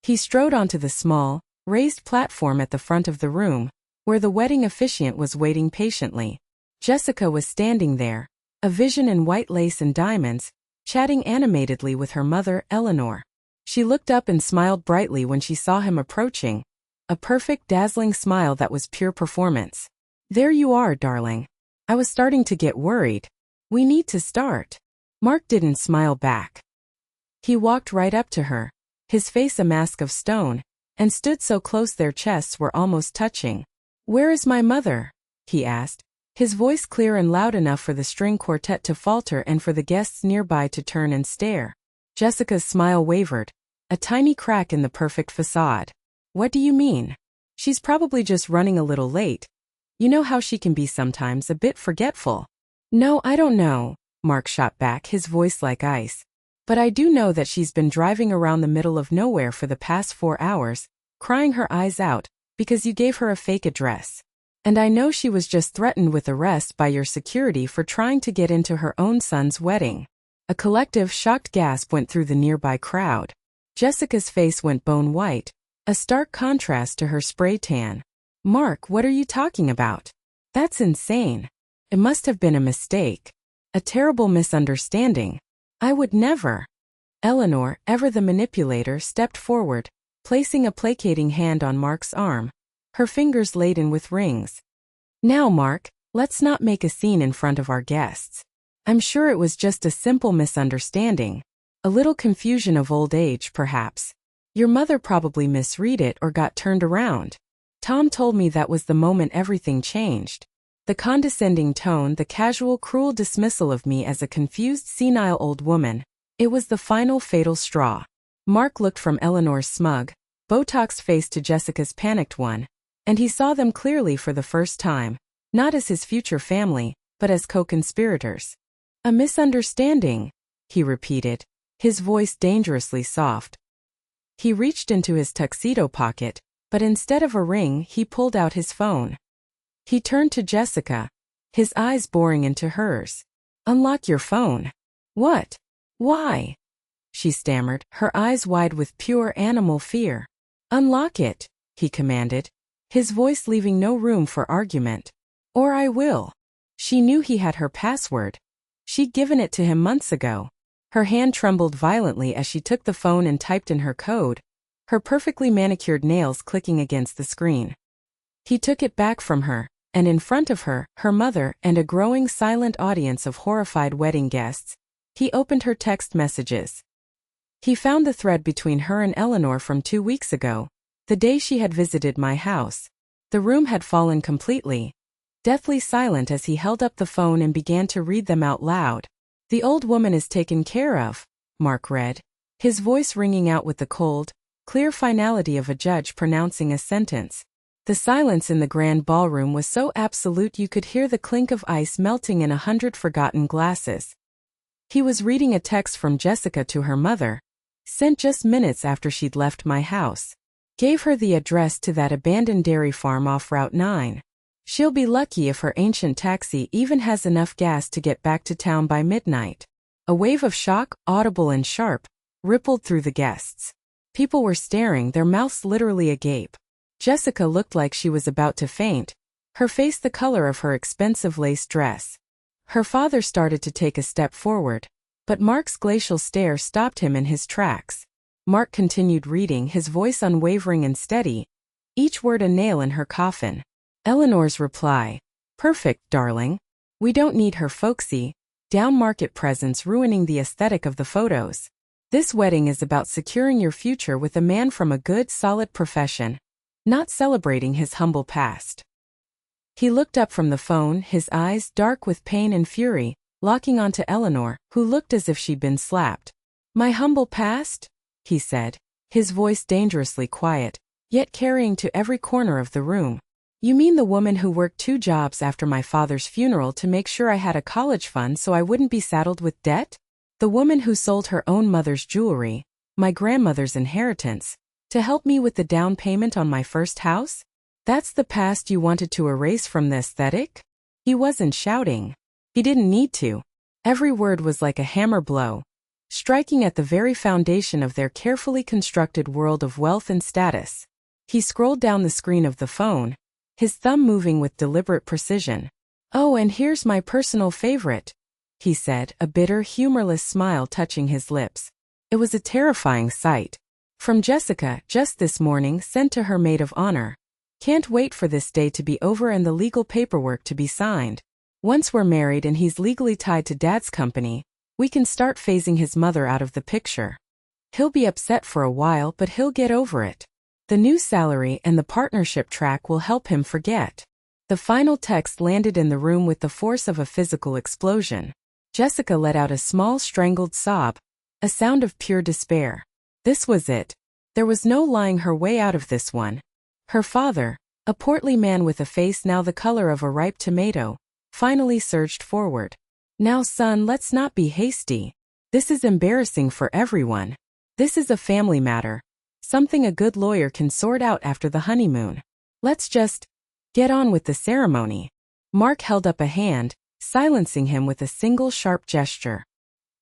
He strode onto the small, raised platform at the front of the room, where the wedding officiant was waiting patiently. Jessica was standing there, a vision in white lace and diamonds, chatting animatedly with her mother, Eleanor. She looked up and smiled brightly when she saw him approaching, a perfect, dazzling smile that was pure performance. "There you are, darling. I was starting to get worried. We need to start." Mark didn't smile back. He walked right up to her, his face a mask of stone, and stood so close their chests were almost touching. "Where is my mother?" he asked, his voice clear and loud enough for the string quartet to falter and for the guests nearby to turn and stare. Jessica's smile wavered, a tiny crack in the perfect facade. "What do you mean? She's probably just running a little late. You know how she can be sometimes, a bit forgetful." "No, I don't know," Mark shot back, his voice like ice. "But I do know that she's been driving around the middle of nowhere for the past 4 hours, crying her eyes out, because you gave her a fake address. And I know she was just threatened with arrest by your security for trying to get into her own son's wedding." A collective shocked gasp went through the nearby crowd. Jessica's face went bone white, a stark contrast to her spray tan. "Mark, what are you talking about? That's insane. It must have been a mistake. A terrible misunderstanding. I would never." Eleanor, ever the manipulator, stepped forward, placing a placating hand on Mark's arm, her fingers laden with rings. "Now, Mark, let's not make a scene in front of our guests. I'm sure it was just a simple misunderstanding. A little confusion of old age, perhaps. Your mother probably misread it or got turned around. Tom told me that was the moment everything changed. The condescending tone, the casual, cruel dismissal of me as a confused, senile old woman. It was the final fatal straw." Mark looked from Eleanor's smug, Botoxed face to Jessica's panicked one, and he saw them clearly for the first time, not as his future family, but as co-conspirators. "A misunderstanding," he repeated, his voice dangerously soft. He reached into his tuxedo pocket, but instead of a ring, he pulled out his phone. He turned to Jessica, his eyes boring into hers. "Unlock your phone." "What? Why?" she stammered, her eyes wide with pure animal fear. "Unlock it," he commanded, his voice leaving no room for argument. "Or I will." She knew he had her password. She'd given it to him months ago. Her hand trembled violently as she took the phone and typed in her code, her perfectly manicured nails clicking against the screen. He took it back from her, and in front of her, her mother, and a growing silent audience of horrified wedding guests, he opened her text messages. He found the thread between her and Eleanor from 2 weeks ago, the day she had visited my house. The room had fallen completely, deathly silent as he held up the phone and began to read them out loud. "The old woman is taken care of," Mark read, his voice ringing out with the cold, clear finality of a judge pronouncing a sentence. The silence in the grand ballroom was so absolute you could hear the clink of ice melting in 100 forgotten glasses. He was reading a text from Jessica to her mother, sent just minutes after she'd left my house. "Gave her the address to that abandoned dairy farm off Route 9. She'll be lucky if her ancient taxi even has enough gas to get back to town by midnight." A wave of shock, audible and sharp, rippled through the guests. People were staring, their mouths literally agape. Jessica looked like she was about to faint, her face the color of her expensive lace dress. Her father started to take a step forward, but Mark's glacial stare stopped him in his tracks. Mark continued reading, his voice unwavering and steady, each word a nail in her coffin. Eleanor's reply: "Perfect, darling. We don't need her folksy, down-market presence ruining the aesthetic of the photos. This wedding is about securing your future with a man from a good, solid profession, not celebrating his humble past." He looked up from the phone, his eyes dark with pain and fury, locking onto Eleanor, who looked as if she'd been slapped. "My humble past?" he said, his voice dangerously quiet, yet carrying to every corner of the room. "You mean the woman who worked 2 jobs after my father's funeral to make sure I had a college fund so I wouldn't be saddled with debt? The woman who sold her own mother's jewelry, my grandmother's inheritance, to help me with the down payment on my first house? That's the past you wanted to erase from the aesthetic?" He wasn't shouting. He didn't need to. Every word was like a hammer blow, striking at the very foundation of their carefully constructed world of wealth and status. He scrolled down the screen of the phone, his thumb moving with deliberate precision. "Oh, and here's my personal favorite," he said, a bitter, humorless smile touching his lips. It was a terrifying sight. "From Jessica, just this morning, sent to her maid of honor. Can't wait for this day to be over and the legal paperwork to be signed. Once we're married and he's legally tied to Dad's company, we can start phasing his mother out of the picture. He'll be upset for a while, but he'll get over it. The new salary and the partnership track will help him forget." The final text landed in the room with the force of a physical explosion. Jessica let out a small strangled sob, a sound of pure despair. This was it. There was no lying her way out of this one. Her father, a portly man with a face now the color of a ripe tomato, finally surged forward. "Now son, let's not be hasty. This is embarrassing for everyone. This is a family matter. Something a good lawyer can sort out after the honeymoon. Let's just get on with the ceremony." Mark held up a hand, silencing him with a single sharp gesture.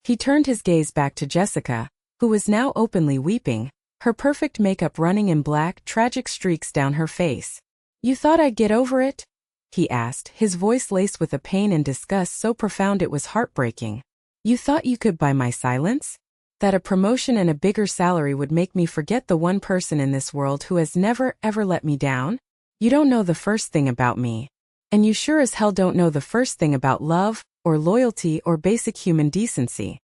He turned his gaze back to Jessica, who was now openly weeping, her perfect makeup running in black, tragic streaks down her face. "You thought I'd get over it?" he asked, his voice laced with a pain and disgust so profound it was heartbreaking. "You thought you could buy my silence? That a promotion and a bigger salary would make me forget the one person in this world who has never, ever let me down? You don't know the first thing about me. And you sure as hell don't know the first thing about love, or loyalty, or basic human decency."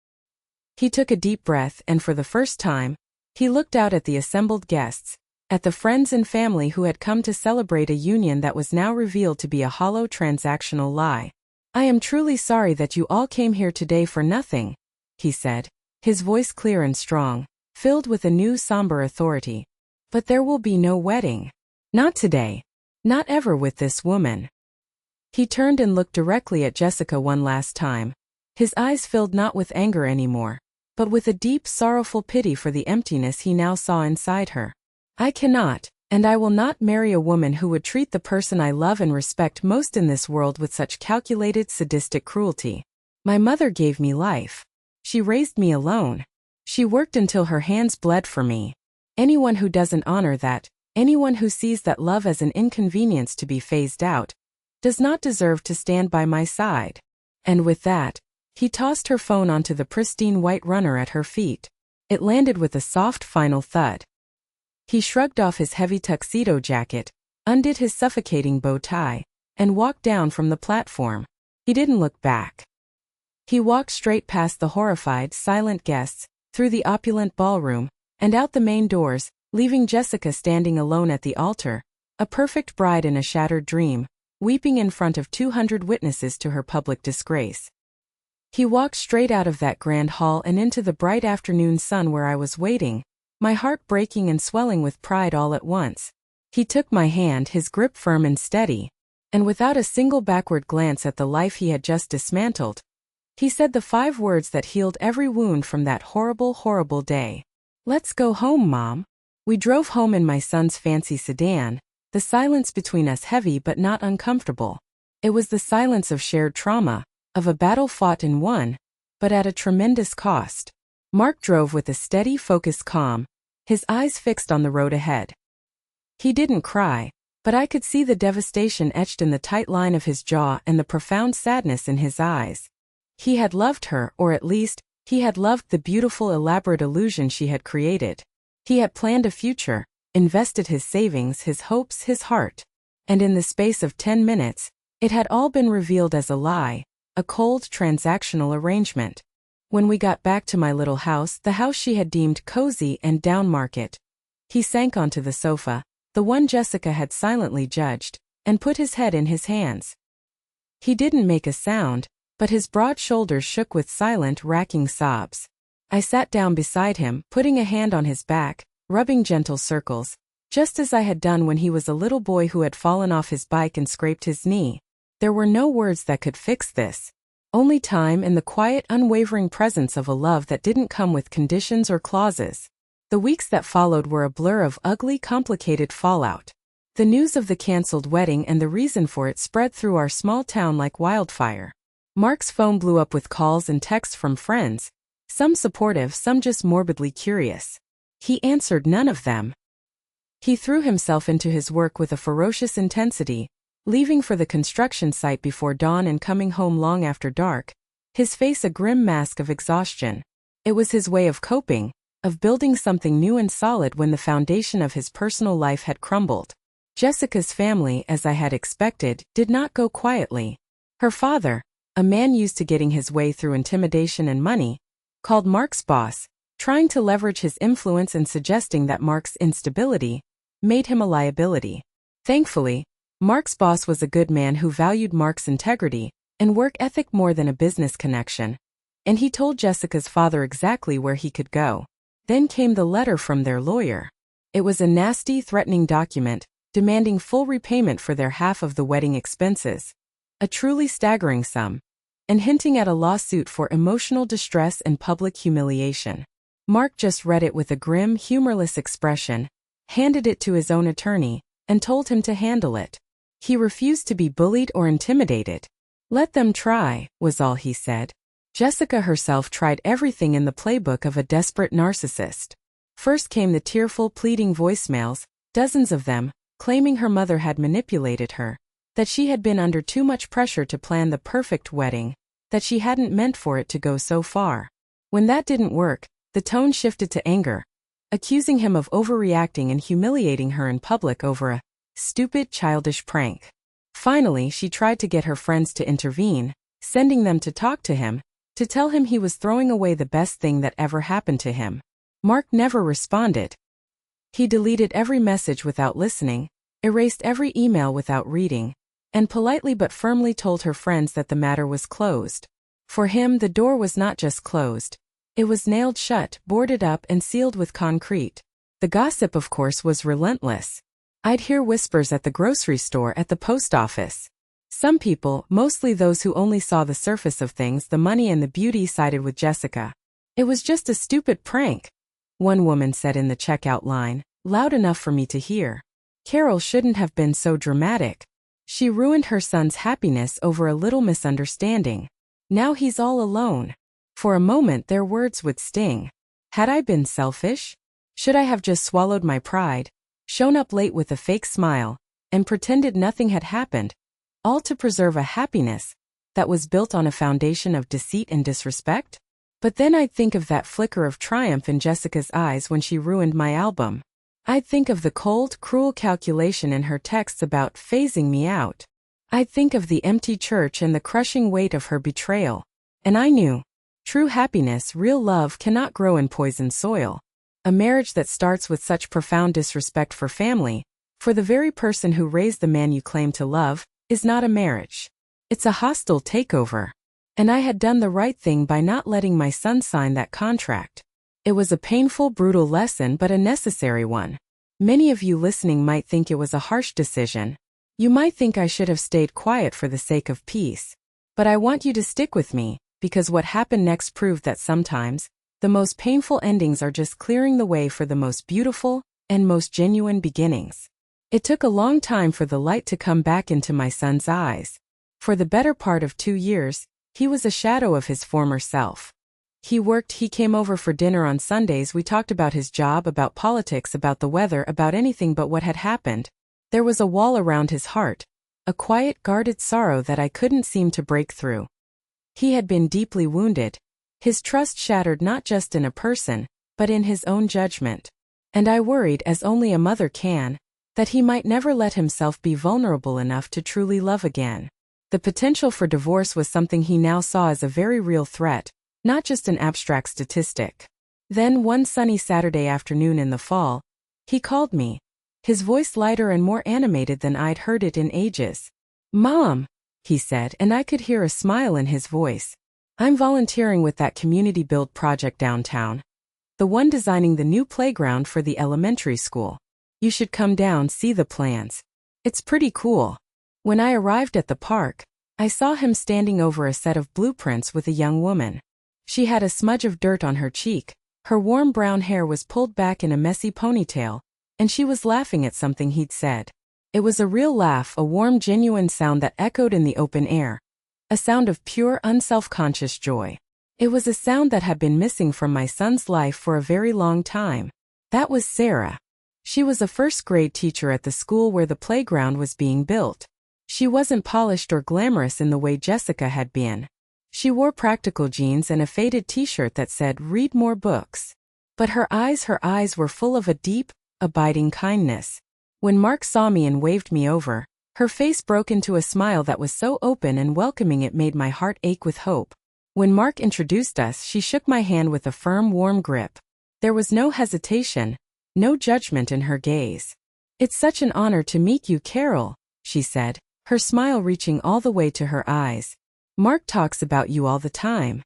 He took a deep breath and for the first time, he looked out at the assembled guests, at the friends and family who had come to celebrate a union that was now revealed to be a hollow transactional lie. "I am truly sorry that you all came here today for nothing," he said, his voice clear and strong, filled with a new somber authority. "But there will be no wedding. Not today. Not ever with this woman." He turned and looked directly at Jessica one last time. His eyes filled not with anger anymore, but with a deep, sorrowful pity for the emptiness he now saw inside her. "I cannot, and I will not marry a woman who would treat the person I love and respect most in this world with such calculated, sadistic cruelty. My mother gave me life. She raised me alone. She worked until her hands bled for me. Anyone who doesn't honor that, anyone who sees that love as an inconvenience to be phased out, does not deserve to stand by my side." And with that, he tossed her phone onto the pristine white runner at her feet. It landed with a soft final thud. He shrugged off his heavy tuxedo jacket, undid his suffocating bow tie, and walked down from the platform. He didn't look back. He walked straight past the horrified, silent guests, through the opulent ballroom, and out the main doors, leaving Jessica standing alone at the altar, a perfect bride in a shattered dream, weeping in front of 200 witnesses to her public disgrace. He walked straight out of that grand hall and into the bright afternoon sun where I was waiting, my heart breaking and swelling with pride all at once. He took my hand, his grip firm and steady, and without a single backward glance at the life he had just dismantled, he said the 5 words that healed every wound from that horrible, horrible day. "Let's go home, Mom." We drove home in my son's fancy sedan, the silence between us heavy but not uncomfortable. It was the silence of shared trauma, of a battle fought and won, but at a tremendous cost. Mark drove with a steady, focused calm, his eyes fixed on the road ahead. He didn't cry, but I could see the devastation etched in the tight line of his jaw and the profound sadness in his eyes. He had loved her, or at least, he had loved the beautiful, elaborate illusion she had created. He had planned a future, invested his savings, his hopes, his heart. And in the space of 10 minutes, it had all been revealed as a lie, a cold, transactional arrangement. When we got back to my little house, the house she had deemed cozy and downmarket, he sank onto the sofa, the one Jessica had silently judged, and put his head in his hands. He didn't make a sound, but his broad shoulders shook with silent, racking sobs. I sat down beside him, putting a hand on his back, rubbing gentle circles, just as I had done when he was a little boy who had fallen off his bike and scraped his knee. There were no words that could fix this. Only time and the quiet, unwavering presence of a love that didn't come with conditions or clauses. The weeks that followed were a blur of ugly, complicated fallout. The news of the cancelled wedding and the reason for it spread through our small town like wildfire. Mark's phone blew up with calls and texts from friends, some supportive, some just morbidly curious. He answered none of them. He threw himself into his work with a ferocious intensity, leaving for the construction site before dawn and coming home long after dark, his face a grim mask of exhaustion. It was his way of coping, of building something new and solid when the foundation of his personal life had crumbled. Jessica's family, as I had expected, did not go quietly. Her father, a man used to getting his way through intimidation and money, called Mark's boss, trying to leverage his influence and suggesting that Mark's instability made him a liability. Thankfully, Mark's boss was a good man who valued Mark's integrity and work ethic more than a business connection, and he told Jessica's father exactly where he could go. Then came the letter from their lawyer. It was a nasty, threatening document, demanding full repayment for their half of the wedding expenses, a truly staggering sum, and hinting at a lawsuit for emotional distress and public humiliation. Mark just read it with a grim, humorless expression, handed it to his own attorney, and told him to handle it. He refused to be bullied or intimidated. Let them try, was all he said. Jessica herself tried everything in the playbook of a desperate narcissist. First came the tearful, pleading voicemails, dozens of them, claiming her mother had manipulated her, that she had been under too much pressure to plan the perfect wedding, that she hadn't meant for it to go so far. When that didn't work, the tone shifted to anger, accusing him of overreacting and humiliating her in public over a stupid, childish prank. Finally, she tried to get her friends to intervene, sending them to talk to him, to tell him he was throwing away the best thing that ever happened to him. Mark never responded. He deleted every message without listening, erased every email without reading, and politely but firmly told her friends that the matter was closed. For him, the door was not just closed. It was nailed shut, boarded up, and sealed with concrete. The gossip, of course, was relentless. I'd hear whispers at the grocery store, at the post office. Some people, mostly those who only saw the surface of things, the money and the beauty, sided with Jessica. It was just a stupid prank, one woman said in the checkout line, loud enough for me to hear. Carol shouldn't have been so dramatic. She ruined her son's happiness over a little misunderstanding. Now he's all alone. For a moment their words would sting. Had I been selfish? Should I have just swallowed my pride, shown up late with a fake smile, and pretended nothing had happened, all to preserve a happiness that was built on a foundation of deceit and disrespect? But then I'd think of that flicker of triumph in Jessica's eyes when she ruined my album. I'd think of the cold, cruel calculation in her texts about phasing me out. I'd think of the empty church and the crushing weight of her betrayal. And I knew. True happiness, real love, cannot grow in poisoned soil. A marriage that starts with such profound disrespect for family, for the very person who raised the man you claim to love, is not a marriage. It's a hostile takeover. And I had done the right thing by not letting my son sign that contract. It was a painful, brutal lesson, but a necessary one. Many of you listening might think it was a harsh decision. You might think I should have stayed quiet for the sake of peace. But I want you to stick with me, because what happened next proved that sometimes, the most painful endings are just clearing the way for the most beautiful and most genuine beginnings. It took a long time for the light to come back into my son's eyes. For the better part of 2 years, he was a shadow of his former self. He worked, he came over for dinner on Sundays, we talked about his job, about politics, about the weather, about anything but what had happened. There was a wall around his heart, a quiet, guarded sorrow that I couldn't seem to break through. He had been deeply wounded, his trust shattered not just in a person, but in his own judgment. And I worried, as only a mother can, that he might never let himself be vulnerable enough to truly love again. The potential for divorce was something he now saw as a very real threat, not just an abstract statistic. Then one sunny Saturday afternoon in the fall, he called me. his voice lighter and more animated than I'd heard it in ages. "Mom," he said, and I could hear a smile in his voice. "I'm volunteering with that community build project downtown. The one designing the new playground for the elementary school. You should come down, see the plans. It's pretty cool." When I arrived at the park, I saw him standing over a set of blueprints with a young woman. She had a smudge of dirt on her cheek, her warm brown hair was pulled back in a messy ponytail, and she was laughing at something he'd said. It was a real laugh, a warm, genuine sound that echoed in the open air. A sound of pure, unself-conscious joy. It was a sound that had been missing from my son's life for a very long time. That was Sarah. She was a first-grade teacher at the school where the playground was being built. She wasn't polished or glamorous in the way Jessica had been. She wore practical jeans and a faded t-shirt that said, "Read more books." But her eyes were full of a deep, abiding kindness. When Mark saw me and waved me over, her face broke into a smile that was so open and welcoming it made my heart ache with hope. When Mark introduced us, she shook my hand with a firm, warm grip. There was no hesitation, no judgment in her gaze. "It's such an honor to meet you, Carol," she said, her smile reaching all the way to her eyes. "Mark talks about you all the time.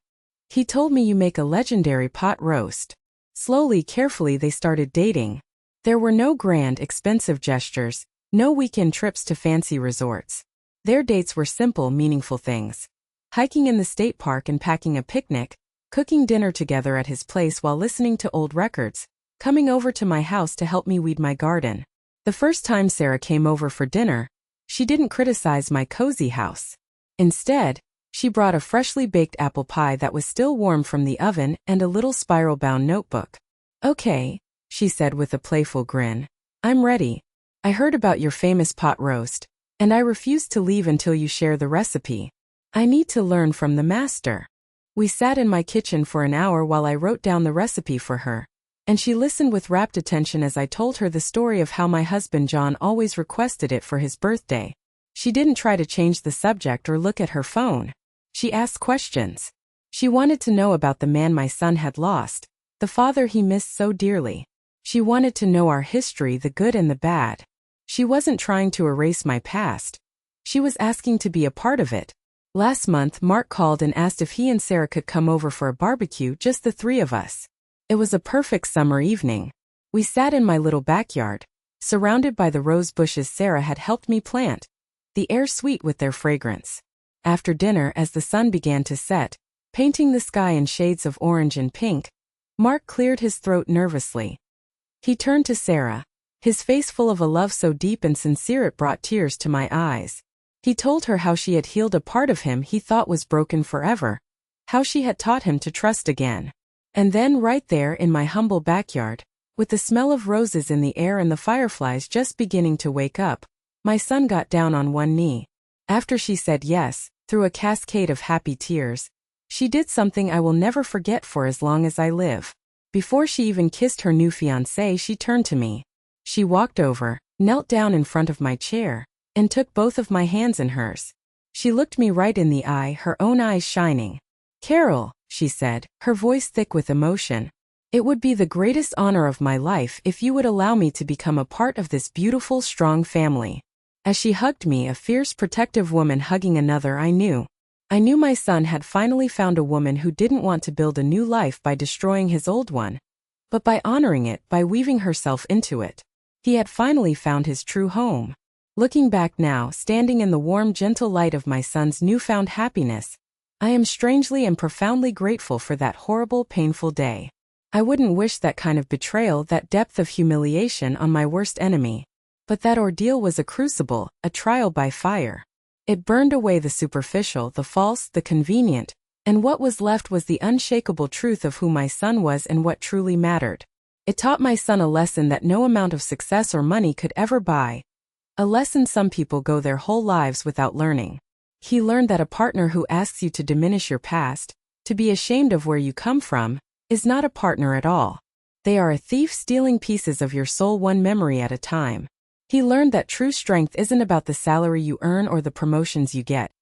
He told me you make a legendary pot roast." Slowly, carefully they started dating. There were no grand, expensive gestures, no weekend trips to fancy resorts. Their dates were simple, meaningful things. Hiking in the state park and packing a picnic, cooking dinner together at his place while listening to old records, coming over to my house to help me weed my garden. The first time Sarah came over for dinner, she didn't criticize my cozy house. Instead, she brought a freshly baked apple pie that was still warm from the oven and a little spiral-bound notebook. "Okay," she said with a playful grin. "I'm ready. I heard about your famous pot roast, and I refuse to leave until you share the recipe. I need to learn from the master." We sat in my kitchen for an hour while I wrote down the recipe for her, and she listened with rapt attention as I told her the story of how my husband John always requested it for his birthday. She didn't try to change the subject or look at her phone. She asked questions. She wanted to know about the man my son had lost, the father he missed so dearly. She wanted to know our history, the good and the bad. She wasn't trying to erase my past. She was asking to be a part of it. Last month, Mark called and asked if he and Sarah could come over for a barbecue, just the three of us. It was a perfect summer evening. We sat in my little backyard, surrounded by the rose bushes Sarah had helped me plant, the air sweet with their fragrance. After dinner, as the sun began to set, painting the sky in shades of orange and pink, Mark cleared his throat nervously. He turned to Sarah, his face full of a love so deep and sincere it brought tears to my eyes. He told her how she had healed a part of him he thought was broken forever, how she had taught him to trust again. And then right there in my humble backyard, with the smell of roses in the air and the fireflies just beginning to wake up, my son got down on one knee. After she said yes, through a cascade of happy tears, she did something I will never forget for as long as I live. Before she even kissed her new fiancé, she turned to me. She walked over, knelt down in front of my chair, and took both of my hands in hers. She looked me right in the eye, her own eyes shining. "Carol," she said, her voice thick with emotion, "it would be the greatest honor of my life if you would allow me to become a part of this beautiful, strong family." As she hugged me, a fierce, protective woman hugging another, I knew my son had finally found a woman who didn't want to build a new life by destroying his old one, but by honoring it, by weaving herself into it. He had finally found his true home. Looking back now, standing in the warm, gentle light of my son's newfound happiness, I am strangely and profoundly grateful for that horrible, painful day. I wouldn't wish that kind of betrayal, that depth of humiliation on my worst enemy. But that ordeal was a crucible, a trial by fire. It burned away the superficial, the false, the convenient, and what was left was the unshakable truth of who my son was and what truly mattered. It taught my son a lesson that no amount of success or money could ever buy. A lesson some people go their whole lives without learning. He learned that a partner who asks you to diminish your past, to be ashamed of where you come from, is not a partner at all. They are a thief stealing pieces of your soul one memory at a time. He learned that true strength isn't about the salary you earn or the promotions you get.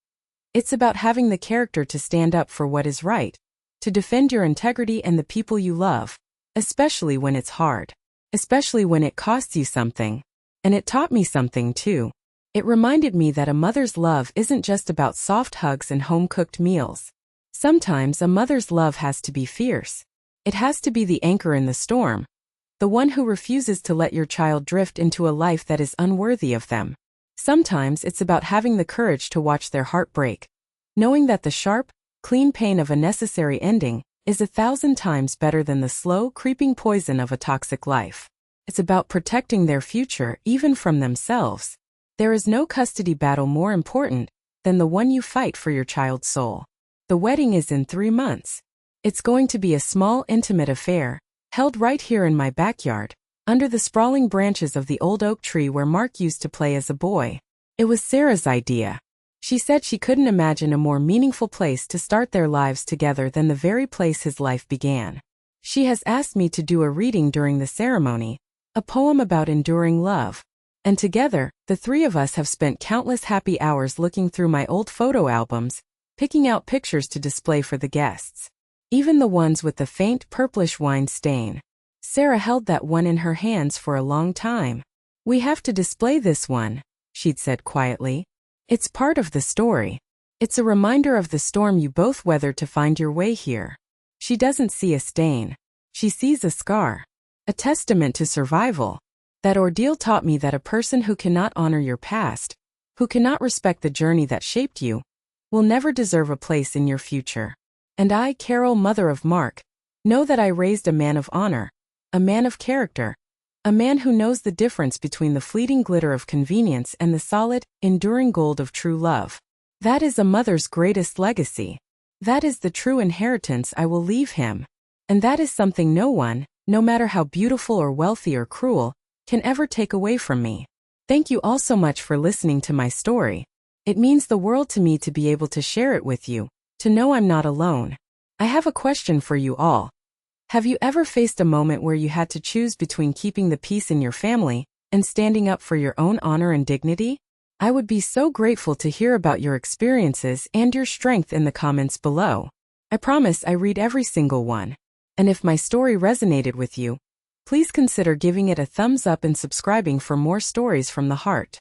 It's about having the character to stand up for what is right, to defend your integrity and the people you love, especially when it's hard, especially when it costs you something. And it taught me something too. It reminded me that a mother's love isn't just about soft hugs and home-cooked meals. Sometimes a mother's love has to be fierce. It has to be the anchor in the storm, the one who refuses to let your child drift into a life that is unworthy of them. Sometimes it's about having the courage to watch their heart break, knowing that the sharp, clean pain of a necessary ending is 1,000 times better than the slow, creeping poison of a toxic life. It's about protecting their future even from themselves. There is no custody battle more important than the one you fight for your child's soul. The wedding is in 3 months. It's going to be a small, intimate affair, held right here in my backyard, under the sprawling branches of the old oak tree where Mark used to play as a boy. It was Sarah's idea. She said she couldn't imagine a more meaningful place to start their lives together than the very place his life began. She has asked me to do a reading during the ceremony, a poem about enduring love. And together, the three of us have spent countless happy hours looking through my old photo albums, picking out pictures to display for the guests. Even the ones with the faint purplish wine stain. Sarah held that one in her hands for a long time. "We have to display this one," she'd said quietly. "It's part of the story. It's a reminder of the storm you both weathered to find your way here." She doesn't see a stain. She sees a scar. A testament to survival. That ordeal taught me that a person who cannot honor your past, who cannot respect the journey that shaped you, will never deserve a place in your future. And I, Carol, mother of Mark, know that I raised a man of honor, a man of character, a man who knows the difference between the fleeting glitter of convenience and the solid, enduring gold of true love. That is a mother's greatest legacy. That is the true inheritance I will leave him. And that is something no one, no matter how beautiful or wealthy or cruel, can ever take away from me. Thank you all so much for listening to my story. It means the world to me to be able to share it with you, to know I'm not alone. I have a question for you all. Have you ever faced a moment where you had to choose between keeping the peace in your family and standing up for your own honor and dignity? I would be so grateful to hear about your experiences and your strength in the comments below. I promise I read every single one. And if my story resonated with you, please consider giving it a thumbs up and subscribing for more stories from the heart.